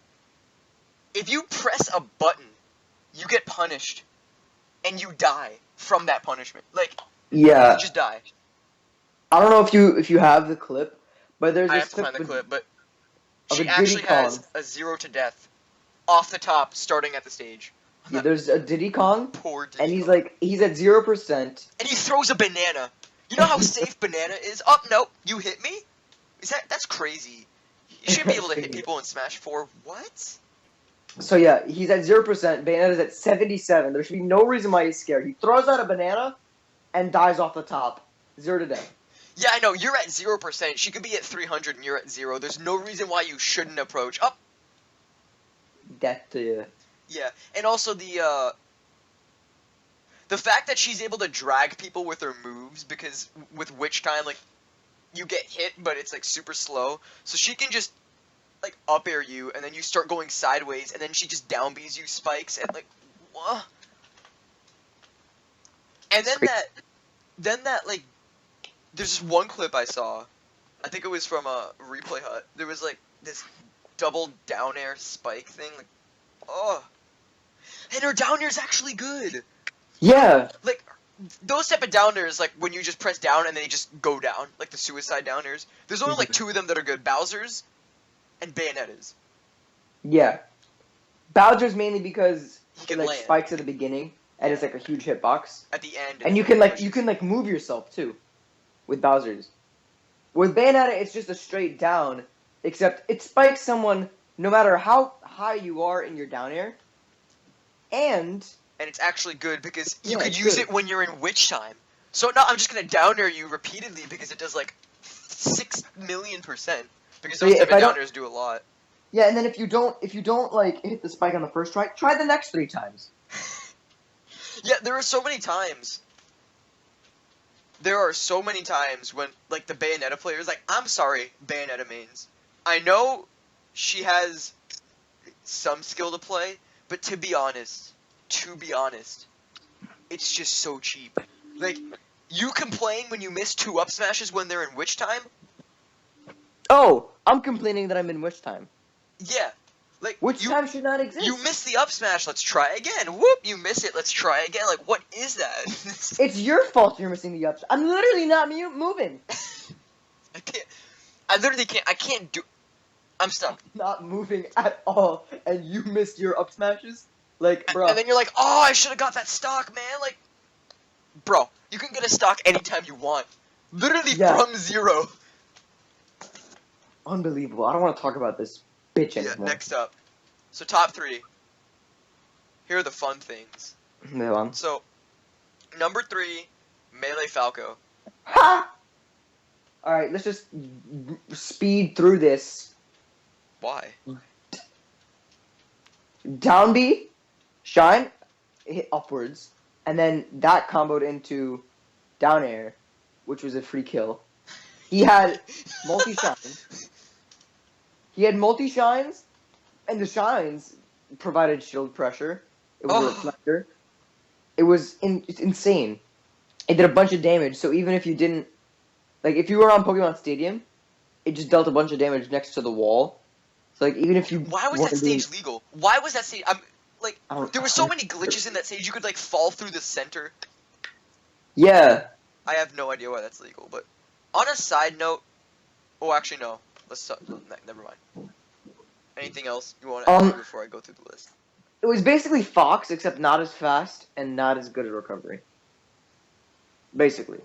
If you press a button, you get punished, and you die from that punishment. Like, Yeah. you just die. I don't know if you have the clip, but there's I this have to find the clip, but of she a Diddy actually Kong. has a 0 to death off the top, starting at the stage. Yeah, there's a Diddy Kong, Poor Diddy and he's Kong. like he's at 0%. And he throws a banana. You know how safe banana is? Oh, nope, you hit me? That's crazy. You shouldn't be able to hit people in Smash 4. What? So yeah, he's at 0%. Bayonetta's at 77. There should be no reason why he's scared. He throws out a banana and dies off the top. 0 to death. Yeah, I know, you're at 0%. She could be at 300 and you're at 0. There's no reason why you shouldn't approach. Oh, Death to you. yeah. And also the fact that she's able to drag people with her moves, because with Witch Time, like, you get hit, but it's, like, super slow. So she can just, like, up air you, and then you start going sideways, and then she just down Bs you spikes, and, like, what? And then that, like, there's this one clip I saw, I think it was from a Replay Hut, there was, like, this double down air spike thing, like, oh. And her down air's actually good! Yeah. Like, those type of down airs, like, when you just press down and they just go down, like the suicide down airs, there's only, like, 2 of them that are good, Bowser's and Bayonetta's. Yeah. Bowser's mainly because He it can like land. spikes at the beginning and it's like a huge hitbox. At the end. And you can like move yourself too with Bowser's. With Bayonetta it's just a straight down, except it spikes someone no matter how high you are in your down air. And it's actually good because you Yeah, could it's use good. it when you're in Witch Time. So now I'm just gonna down air you repeatedly because it does like 6,000,000%. Because So those yeah, type if of I down don't- airs do a lot. yeah, and then if you don't like hit the spike on the first try the next 3 times. Yeah, there are so many times. There are so many times when, like, the Bayonetta player is like, I'm sorry, Bayonetta mains. I know she has some skill to play, but to be honest, it's just so cheap. Like, you complain when you miss 2 up smashes when they're in Witch Time? Oh, I'm complaining that I'm in Witch Time. Yeah. Like, Witch Time should not exist. you miss the up smash, let's try again. Whoop, you miss it, let's try again. Like, what is that? It's your fault you're missing the ups. I'm literally not moving. I can't. I literally can't. I can't do. I'm stuck. Not moving at all, and you missed your up smashes? Like, bro. And then you're like, oh, I should have got that stock, man. Like, bro, you can get a stock anytime you want. Literally Yeah. from 0. Unbelievable. I don't want to talk about this bitch Yeah, anymore. next up. So, top 3. Here are the fun things. Move on. So, number 3, Melee Falco. Ha! Alright, let's just speed through this. Why? Down B, shine, hit upwards, and then that comboed into down air, which was a free kill. He had multi-shines. And the shines provided shield pressure. It was a Oh, reflector. It was it's insane. It did a bunch of damage. So even if you didn't like, if you were on Pokemon Stadium, it just dealt a bunch of damage next to the wall. So like, even if you why was that weren't doing, stage legal? Why was that stage? Like, I don't, there were so many glitches in that stage. You could like fall through the center. yeah. I have no idea why that's legal. But on a side note, oh, actually no. Never mind. Anything else you want to add before I go through the list? It was basically Fox, except not as fast and not as good at recovery. Basically,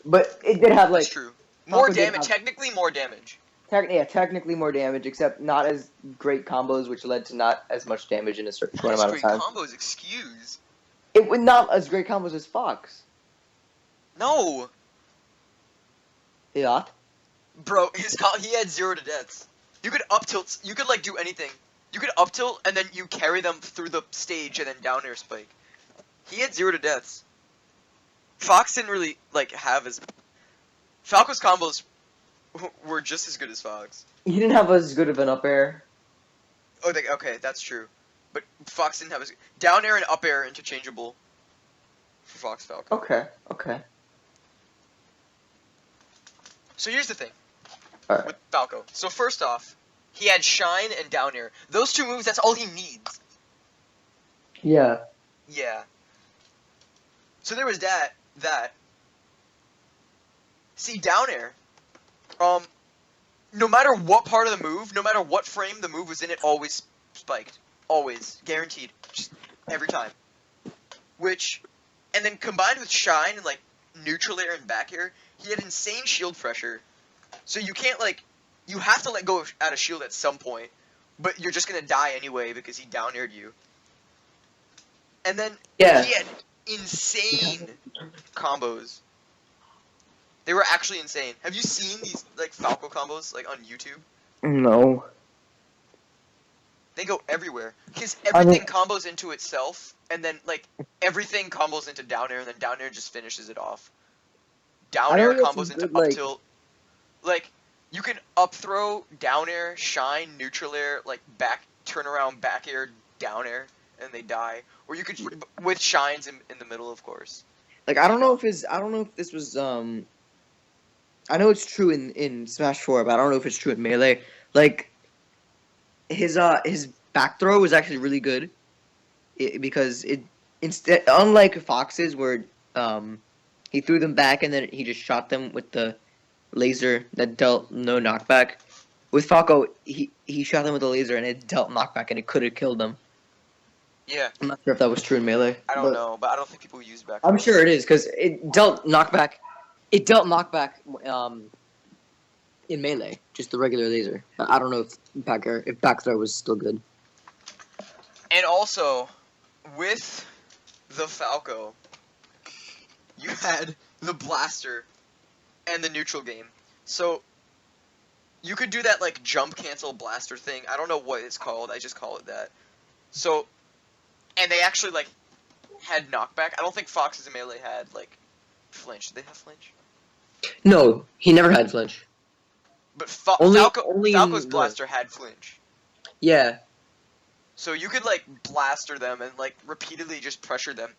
but it did have That's like true. More Falco did damage. have Technically, more damage. technically more damage, except not as great combos, which led to not as much damage in a certain Not short as amount of great time. combos. Excuse. It would not as great combos as Fox. No, Yeah. bro. He had 0 to deaths. You could up tilt. You could like do anything. You could up tilt and then you carry them through the stage and then down air spike. He had 0 to deaths. Fox didn't really like have his. Falco's combos were just as good as Fox. He didn't have as good of an up air. Oh, okay, that's true. But Fox didn't have his down air and up air interchangeable for Fox Falco. Okay. So here's the thing Alright. with Falco. So first off, he had shine and down air. Those two moves, that's all he needs. Yeah. Yeah. So there was that. See, down air. No matter what part of the move, no matter what frame the move was in, it always spiked. Always. Guaranteed. Just every time. And then combined with shine and like neutral air and back air, he had insane shield pressure. So you can't you have to let go out of shield at some point, but you're just gonna die anyway because he down aired you. And then he had insane combos. They were actually insane. Have you seen these like Falco combos like on YouTube? No. They go everywhere because everything combos into itself, and then like everything combos into down air, and then down air just finishes it off. Down air combos into up tilt. Like you can up throw, down air, shine, neutral air, like back turn around, back air, down air, and they die. Or you could with shines in the middle, of course. Like I don't know if this was I know it's true in Smash 4, but I don't know if it's true in Melee. Like his back throw was actually really good, because unlike Fox's where he threw them back and then he just shot them with the laser that dealt no knockback. With Falco, he shot them with a laser and it dealt knockback and it could have killed them. Yeah. I'm not sure if that was true in Melee. I don't know, but I don't think people use back. I'm sure it is because it dealt knockback. It dealt knockback in Melee, just the regular laser. I don't know if back throw was still good. And also, with the Falco, you had the blaster and the neutral game. So you could do that like jump cancel blaster thing. I don't know what it's called. I just call it that. So, and they actually like had knockback. I don't think Fox's and Melee had like flinch. Did they have flinch? No, he never had flinch. But Only Falco's blaster had flinch. Yeah. So you could like blaster them and like repeatedly just pressure them.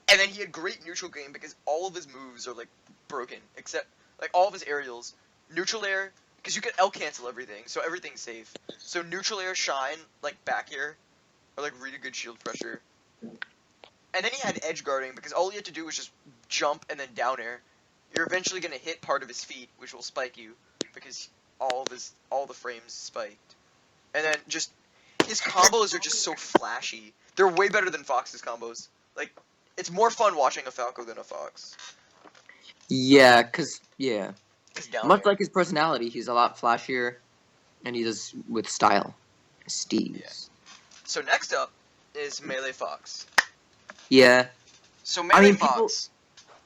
And then he had great neutral game because all of his moves are like broken, except like all of his aerials. Neutral air, because you can L cancel everything, so everything's safe. So neutral air, shine, like back air, are like really good shield pressure. And then he had edge guarding because all he had to do was just jump and then down air. You're eventually gonna hit part of his feet, which will spike you because all the frames spiked. And then just his combos are just so flashy. They're way better than Fox's combos. Like it's more fun watching a Falco than a Fox. Yeah, yeah. Much Air. like his personality, he's a lot flashier, and he does with style. Steve's. Yeah. So next up is Melee Fox. Yeah. So Melee Fox.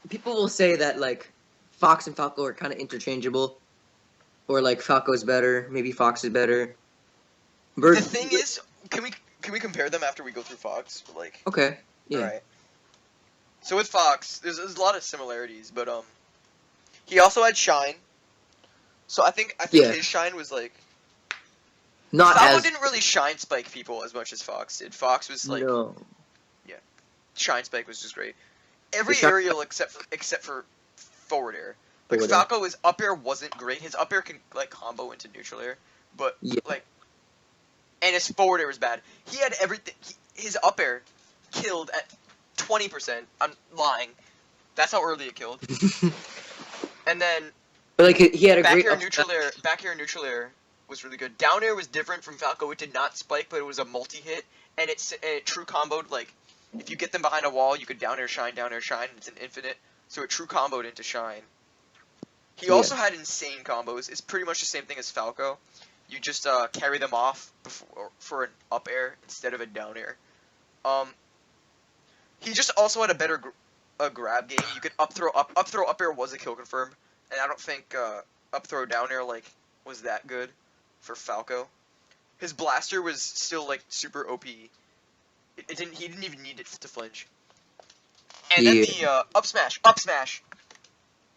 People will say that like Fox and Falco are kind of interchangeable, or like Falco's better, maybe Fox is better. The thing is, can we compare them after we go through Fox? Like. Okay. Yeah. Right. So with Fox, there's a lot of similarities, but he also had shine. So I think his shine was like Not Falco as didn't really shine spike people as much as Fox did. Fox was like no. shine spike was just great. The Every shot aerial except for forward air. Like forward air. Falco, his up air wasn't great. His up air can like combo into neutral air, but Yeah. like, and his forward air was bad. He had everything. His up air killed at 20%. I'm lying. That's how early it killed. And then But like he had a back great air up neutral air. Back air neutral air was really good. Down air was different from Falco. It did not spike, but it was a multi hit, and it true comboed. Like if you get them behind a wall, you could down air shine, down air shine. It's an infinite, so it true comboed into shine. He also had insane combos. It's pretty much the same thing as Falco. You just carry them off for an up air instead of a down air. He just also had a better grab game. You could up throw up air was a kill confirm, and I don't think up throw down air like was that good for Falco. His blaster was still like super OP. He didn't even need it to flinch. And then the up smash.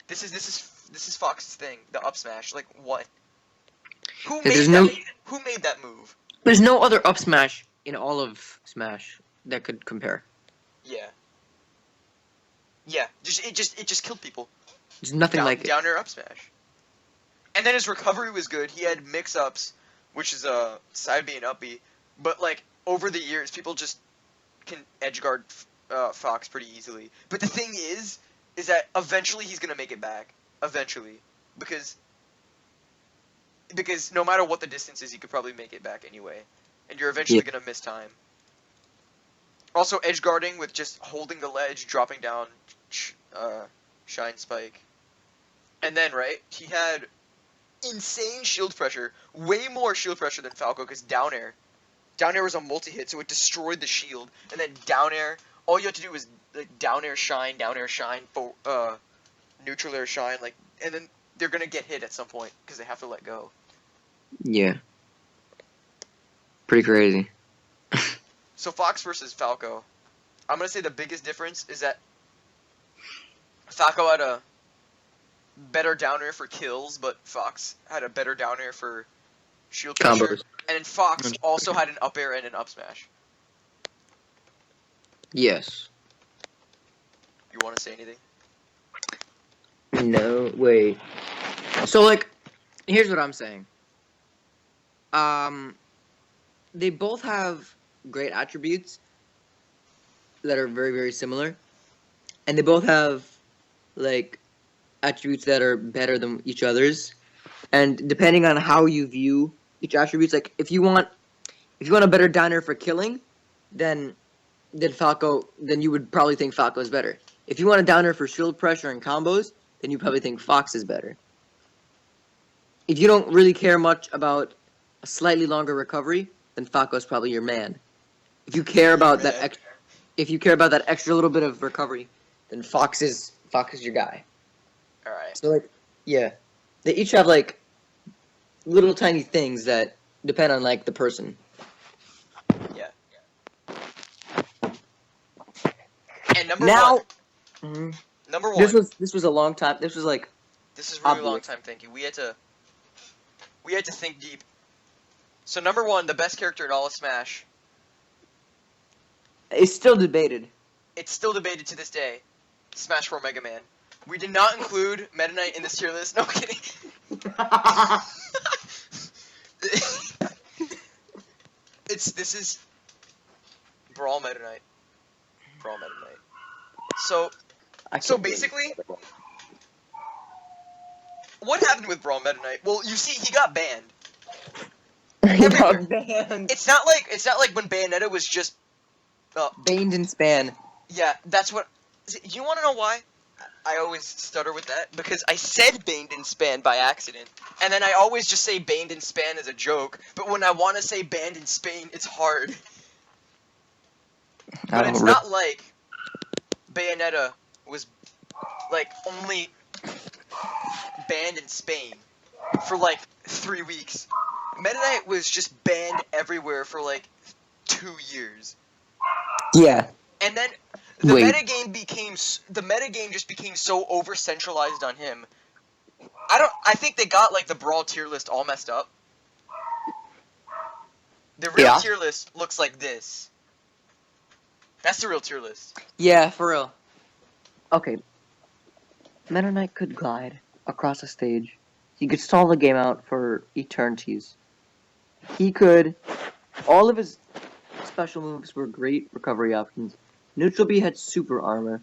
This is Fox's thing. The up smash. Like what? Who made that move? There's no other up smash in all of Smash that could compare. Yeah. Yeah. It just killed people. There's nothing like it. Down air up smash. And then his recovery was good. He had mix ups, which is side B and up B. But like over the years, people just can edge guard Fox pretty easily. But the thing is that eventually he's gonna make it back. Eventually, because no matter what the distance is, you could probably make it back anyway, and you're eventually gonna miss time. Also, edge guarding with just holding the ledge, dropping down, shine spike, and then he had insane shield pressure, way more shield pressure than Falco, because down air was a multi-hit, so it destroyed the shield, and then down air, all you had to do was like down air shine, for neutral air shine, like, and then they're gonna get hit at some point because they have to let go. Yeah. Pretty crazy. So Fox versus Falco, I'm gonna say the biggest difference is that Falco had a better down air for kills, but Fox had a better down air for shield pressure. Combos. And then Fox also had an up air and an up smash. Yes. You want to say anything? No, wait. So, like, here's what I'm saying. They both have great attributes that are very, very similar. And they both have, like, attributes that are better than each other's. And depending on how you view each attribute, like, if you want a better downer for killing, then Falco, then you would probably think Falco is better. If you want a downer for shield pressure and combos, then you probably think Fox is better. If you don't really care much about a slightly longer recovery, then Falco is probably your man. If you care about that extra little bit of recovery, then Fox is your guy. All right. So like, yeah, they each have like little tiny things that depend on like the person. Yeah. And number one. This was a long time. This was like. This is really obvious. long time thinking. We had to think deep. So number one, the best character in all of Smash. It's still debated. It's still debated to this day. Smash 4 Mega Man. We did not include Meta Knight in this tier list. No kidding. This is Brawl Meta Knight. Brawl Meta Knight. So basically, what happened with Brawl Meta Knight? Well, you see, he got banned. He got banned. It's not like when Bayonetta was just Banned and span. Yeah, that's what. You want to know why? I always stutter with that because I said baned and span by accident, and then I always just say baned and span as a joke. But when I want to say banned and span, it's hard. But it's not like Bayonetta was like only banned in Spain for like 3 weeks. Meta Knight was just banned everywhere for like 2 years. Yeah. And then the metagame just became so over centralized on him. I think they got like the Brawl tier list all messed up. The real Yeah. tier list looks like this. That's the real tier list. Yeah, for real. Okay. Meta Knight could glide across a stage. He could stall the game out for eternities. He could. All of his special moves were great recovery options. Neutral B had super armor.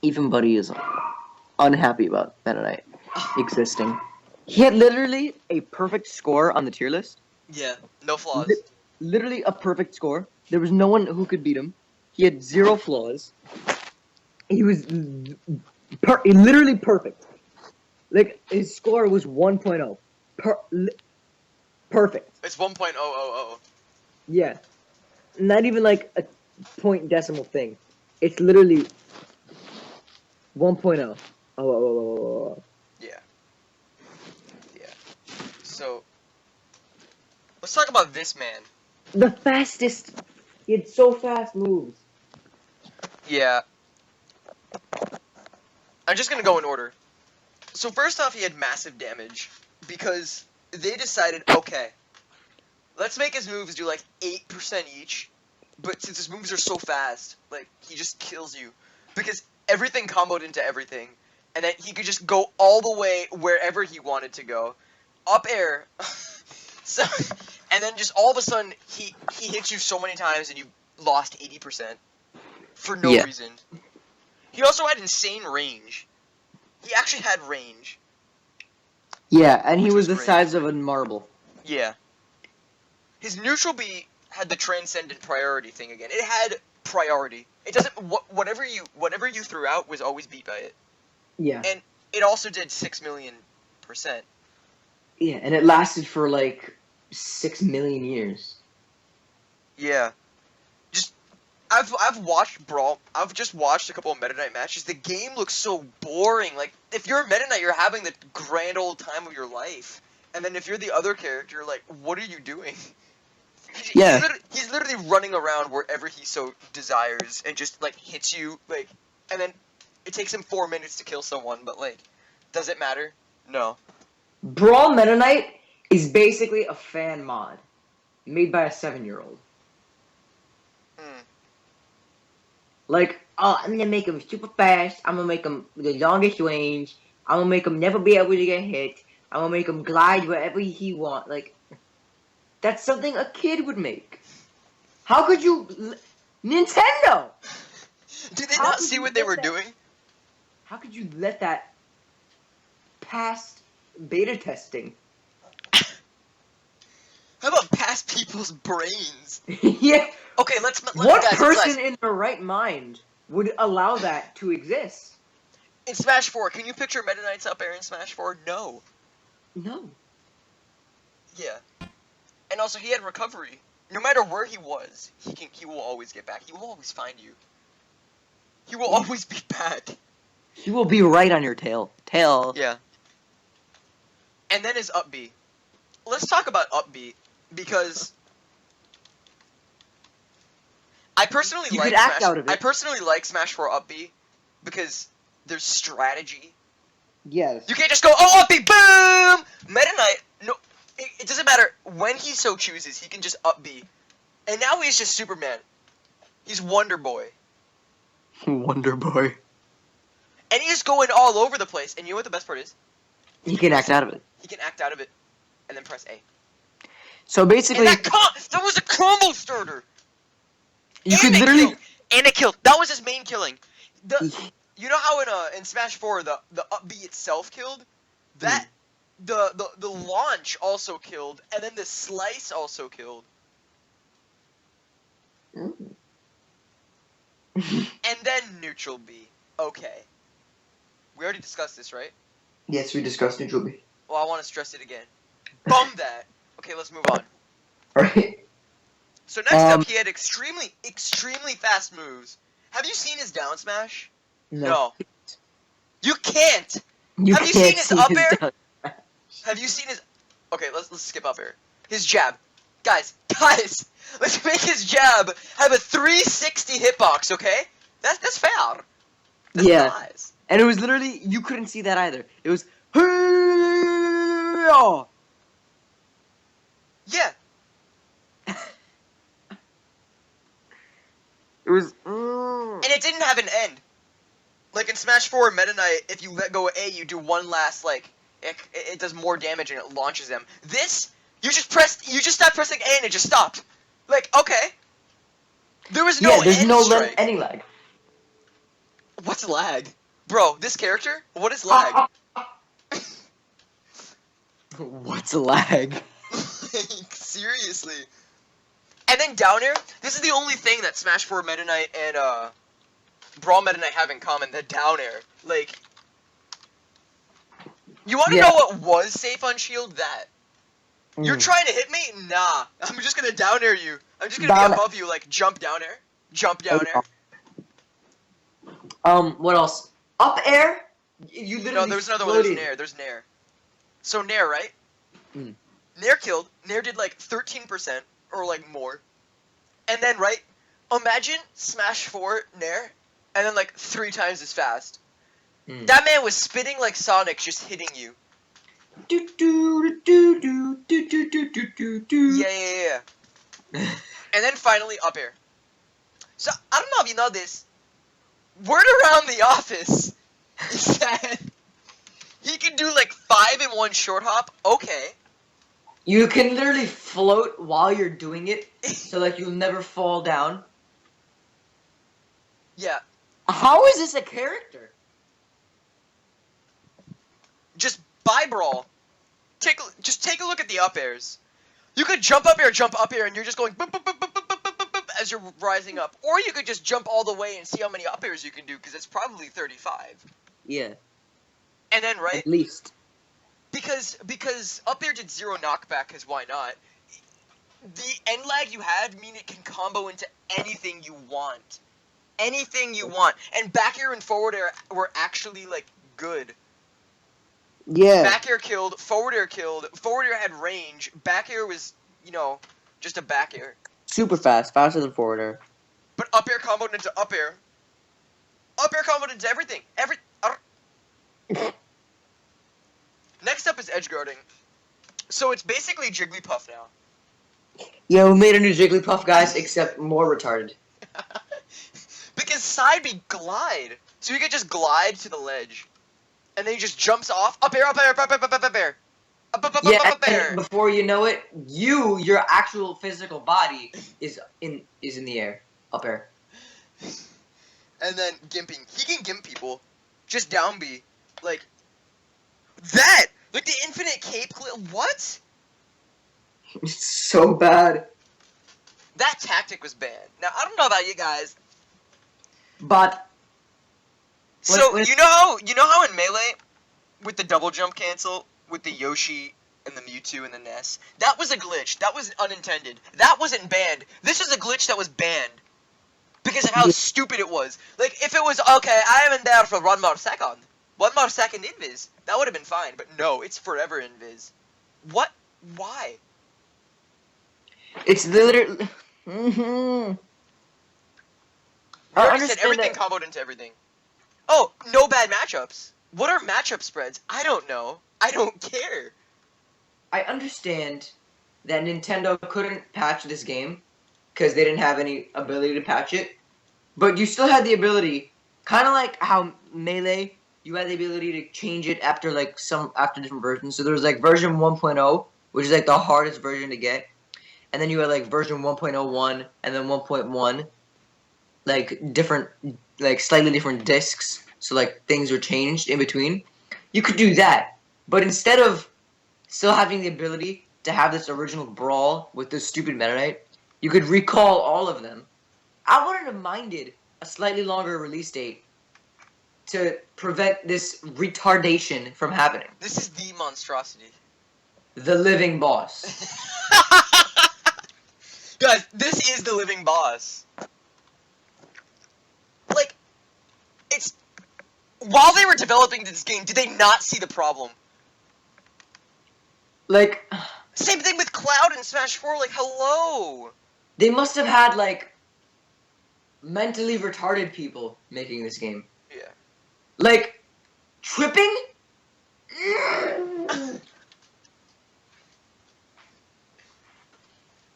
Even Buddy is unhappy about Meta Knight existing. He had literally a perfect score on the tier list. Yeah, no flaws. Literally a perfect score. There was no one who could beat him. He had 0 flaws. He was literally perfect. Like, his score was 1.0. Perfect. It's 1.000. Yeah. Not even like a point decimal thing. It's literally 1.0. Oh. Yeah. Yeah. So, let's talk about this man. The fastest. He had so fast moves. Yeah. I'm just gonna go in order. So first off, he had massive damage because they decided, okay, let's make his moves do like 8% each, but since his moves are so fast, like, he just kills you. Because everything comboed into everything, and then he could just go all the way wherever he wanted to go. Up air. So, and then just all of a sudden, he hits you so many times and you lost 80% for no reason. He also had insane range. He actually had range. Yeah, and he was the great. size of a marble. Yeah. His neutral B had the transcendent priority thing again. It had priority. It doesn't whatever you threw out was always beat by it. Yeah. And it also did 6,000,000%. Yeah, and it lasted for like 6 million years. Yeah. Just I've watched Brawl. I've just watched a couple of Meta Knight matches. The game looks so boring. Like, if you're a Meta Knight, you're having the grand old time of your life. And then if you're the other character, like, what are you doing? Yeah. He's literally running around wherever he so desires and just, like, hits you, like, and then it takes him 4 minutes to kill someone, but, like, does it matter? No. Brawl Meta Knight is basically a fan mod made by a 7-year-old. Hmm. Like, oh, I'm gonna make him super fast. I'm gonna make him the longest range. I'm gonna make him never be able to get hit. I'm gonna make him glide wherever he wants. Like, that's something a kid would make. How could you, Nintendo? Did they How not could see you what they let were that- doing? How could you let that past beta testing? How about past people's brains? Yeah. Okay, let's What guys, person guys, in their right mind would allow that to exist? in Smash 4, can you picture Meta Knights up air in Smash 4? No. No. Yeah. And also, he had recovery. No matter where he was, he will always get back. He will always find you. He will always be back. He will be right on your tail. Yeah. And then his up B. Let's talk about up B, because I personally You like could act Smash. out of it. I personally like Smash 4 up B because there's strategy. Yes. You can't just go, oh, up B, boom! Meta Knight, no, it doesn't matter when he so chooses, he can just up B. And now he's just Superman. He's Wonder Boy. Wonder Boy. And he's going all over the place. And you know what the best part is? He can act out of it. He can act out of it and then press A. So basically, And that was a combo starter! you could literally. And it killed. That was his main killing. You know how in Smash 4 the up B itself killed? That the launch also killed, and then the slice also killed. And then neutral B. Okay. We already discussed this, right? Yes, we discussed neutral B. Well, I want to stress it again. Bum that. Okay, let's move on. Alright. So next up, he had extremely fast moves. Have you seen his down smash? No. You can't. Have you seen his up air? Have you seen his? Okay, let's skip up air. His jab, guys, let's make his jab have a 360 hitbox. Okay, that's fair. That's nice. And it was literally, you couldn't see that either. It was. Yeah. It was. And it didn't have an end. Like in Smash 4 Meta Knight, if you let go of A, you do one last, like, it does more damage and it launches them. This, you just stopped pressing A and it just stopped. Like, okay. There was no there's end no strike. any lag. What's lag? Bro, this character? What is lag? What's lag? Like, seriously. And then down air, this is the only thing that Smash 4 Meta Knight and Brawl Meta Knight have in common, the down air. Like, you want to know what was safe on shield? That. You're trying to hit me? Nah. I'm just gonna down air you. I'm just gonna be above you, like, jump down air. Jump down air. What else? Up air? You literally No, there's another one. There's Nair. There's Nair. So Nair, right? Nair killed. Nair did like 13% or like more. And then, right? Imagine Smash 4 Nair, and then like 3 times as fast. That man was spitting like Sonic, just hitting you. Yeah. And then finally up air. So I don't know if you know this. Word around the office is that he can do like 5 in one short hop. Okay. You can literally float while you're doing it, so like you'll never fall down. Yeah. How is this a character? Just buy Brawl. Just take a look at the up airs. You could jump up air, and you're just going boop, boop, boop, boop, boop, boop, boop, boop, boop, as you're rising up. Or you could just jump all the way and see how many up airs you can do, because it's probably 35. Yeah. And then, right? At least. Because up air did 0 knockback, because why not? The end lag you had mean it can combo into anything you want. Anything you want. And back air and forward air were actually, like, good. Yeah. Back air killed, forward air had range, back air was, you know, just a back air. Super fast, faster than forward air. But up air comboed into up air. Up air comboed into everything. Next up is edge guarding. So it's basically Jigglypuff now. Yeah, we made a new Jigglypuff, guys, except more retarded. Because side B glide. So you could just glide to the ledge. And then he just jumps off. Up air, up air, up air, up air, up air. Up air. And before you know it, your actual physical body is in the air. Up air. And then gimping. He can gimp people. Just down B. Like that! Like the infinite cape what? It's so bad. That tactic was banned. Now I don't know about you guys. But so you know how in Melee, with the double jump cancel, with the Yoshi and the Mewtwo and the Ness, that was a glitch. That was unintended. That wasn't banned. This is a glitch that was banned. Because of how stupid it was. Like, if it was, okay, I am in there for 1 more second. 1 more second invis. That would have been fine. But no, it's forever invis. What? Why? It's literally... Mm-hmm. I already said everything comboed into everything. Oh, no bad matchups. What are matchup spreads? I don't know. I don't care. I understand that Nintendo couldn't patch this game because they didn't have any ability to patch it, but you still had the ability, kind of like how Melee, you had the ability to change it after different versions. So there was like version 1.0, which is like the hardest version to get, and then you had like version 1.01 and then 1.1, like different, like slightly different discs. So like things are changed in between. You could do that, but instead of still having the ability to have this original Brawl with this stupid Meta Knight, you could recall all of them. I wouldn't have minded a slightly longer release date to prevent this retardation from happening. This is the monstrosity. The living boss. Guys, this is the living boss. Like, it's... While they were developing this game, did they not see the problem? Like... Same thing with Cloud and Smash 4, like, hello! They must have had, like, mentally retarded people making this game. Yeah. Like, tripping?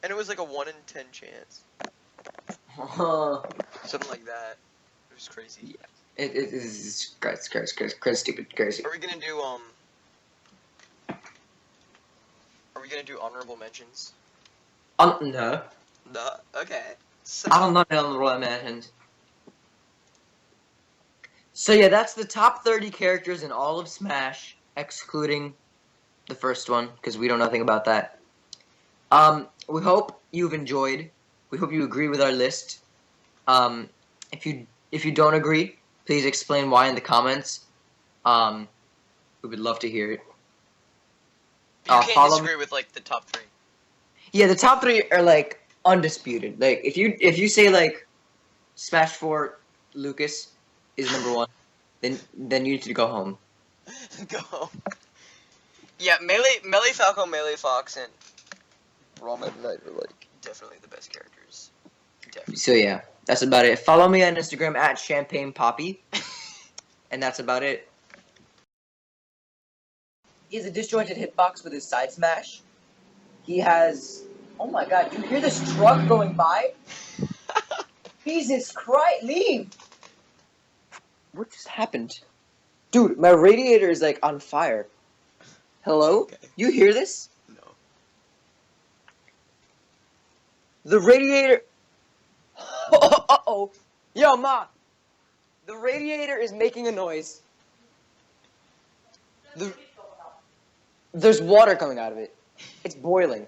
And it was like a 1 in 10 chance. something like that. It was crazy. Yeah. It is crazy, stupid, crazy. Are we gonna do Are we gonna do honorable mentions? No. No. Okay. So, I don't know honorable mentions. So yeah, that's the top 30 characters in all of Smash, excluding the first one, because we know nothing about that. We hope you've enjoyed. We hope you agree with our list. If you don't agree, please explain why in the comments. We would love to hear it. you can't Follow me. disagree with like the top 3. Yeah, the top 3 are like undisputed. Like if you say like Smash 4 Lucas is number 1, then you need to go home. Go. Yeah, Melee Falco, Melee Fox, and Brawl Meta Knight are like definitely the best characters. Definitely. So yeah, that's about it. Follow me on Instagram at Champagne Poppy, and that's about it. He has a disjointed hitbox with his side smash. He has. Oh my god! You hear this truck going by? Jesus Christ! Leave! What just happened? Dude, my radiator is like on fire. Hello? Okay. You hear this? No. The radiator. Uh-oh. Yo, Ma. The radiator is making a noise. There's water coming out of it. It's boiling.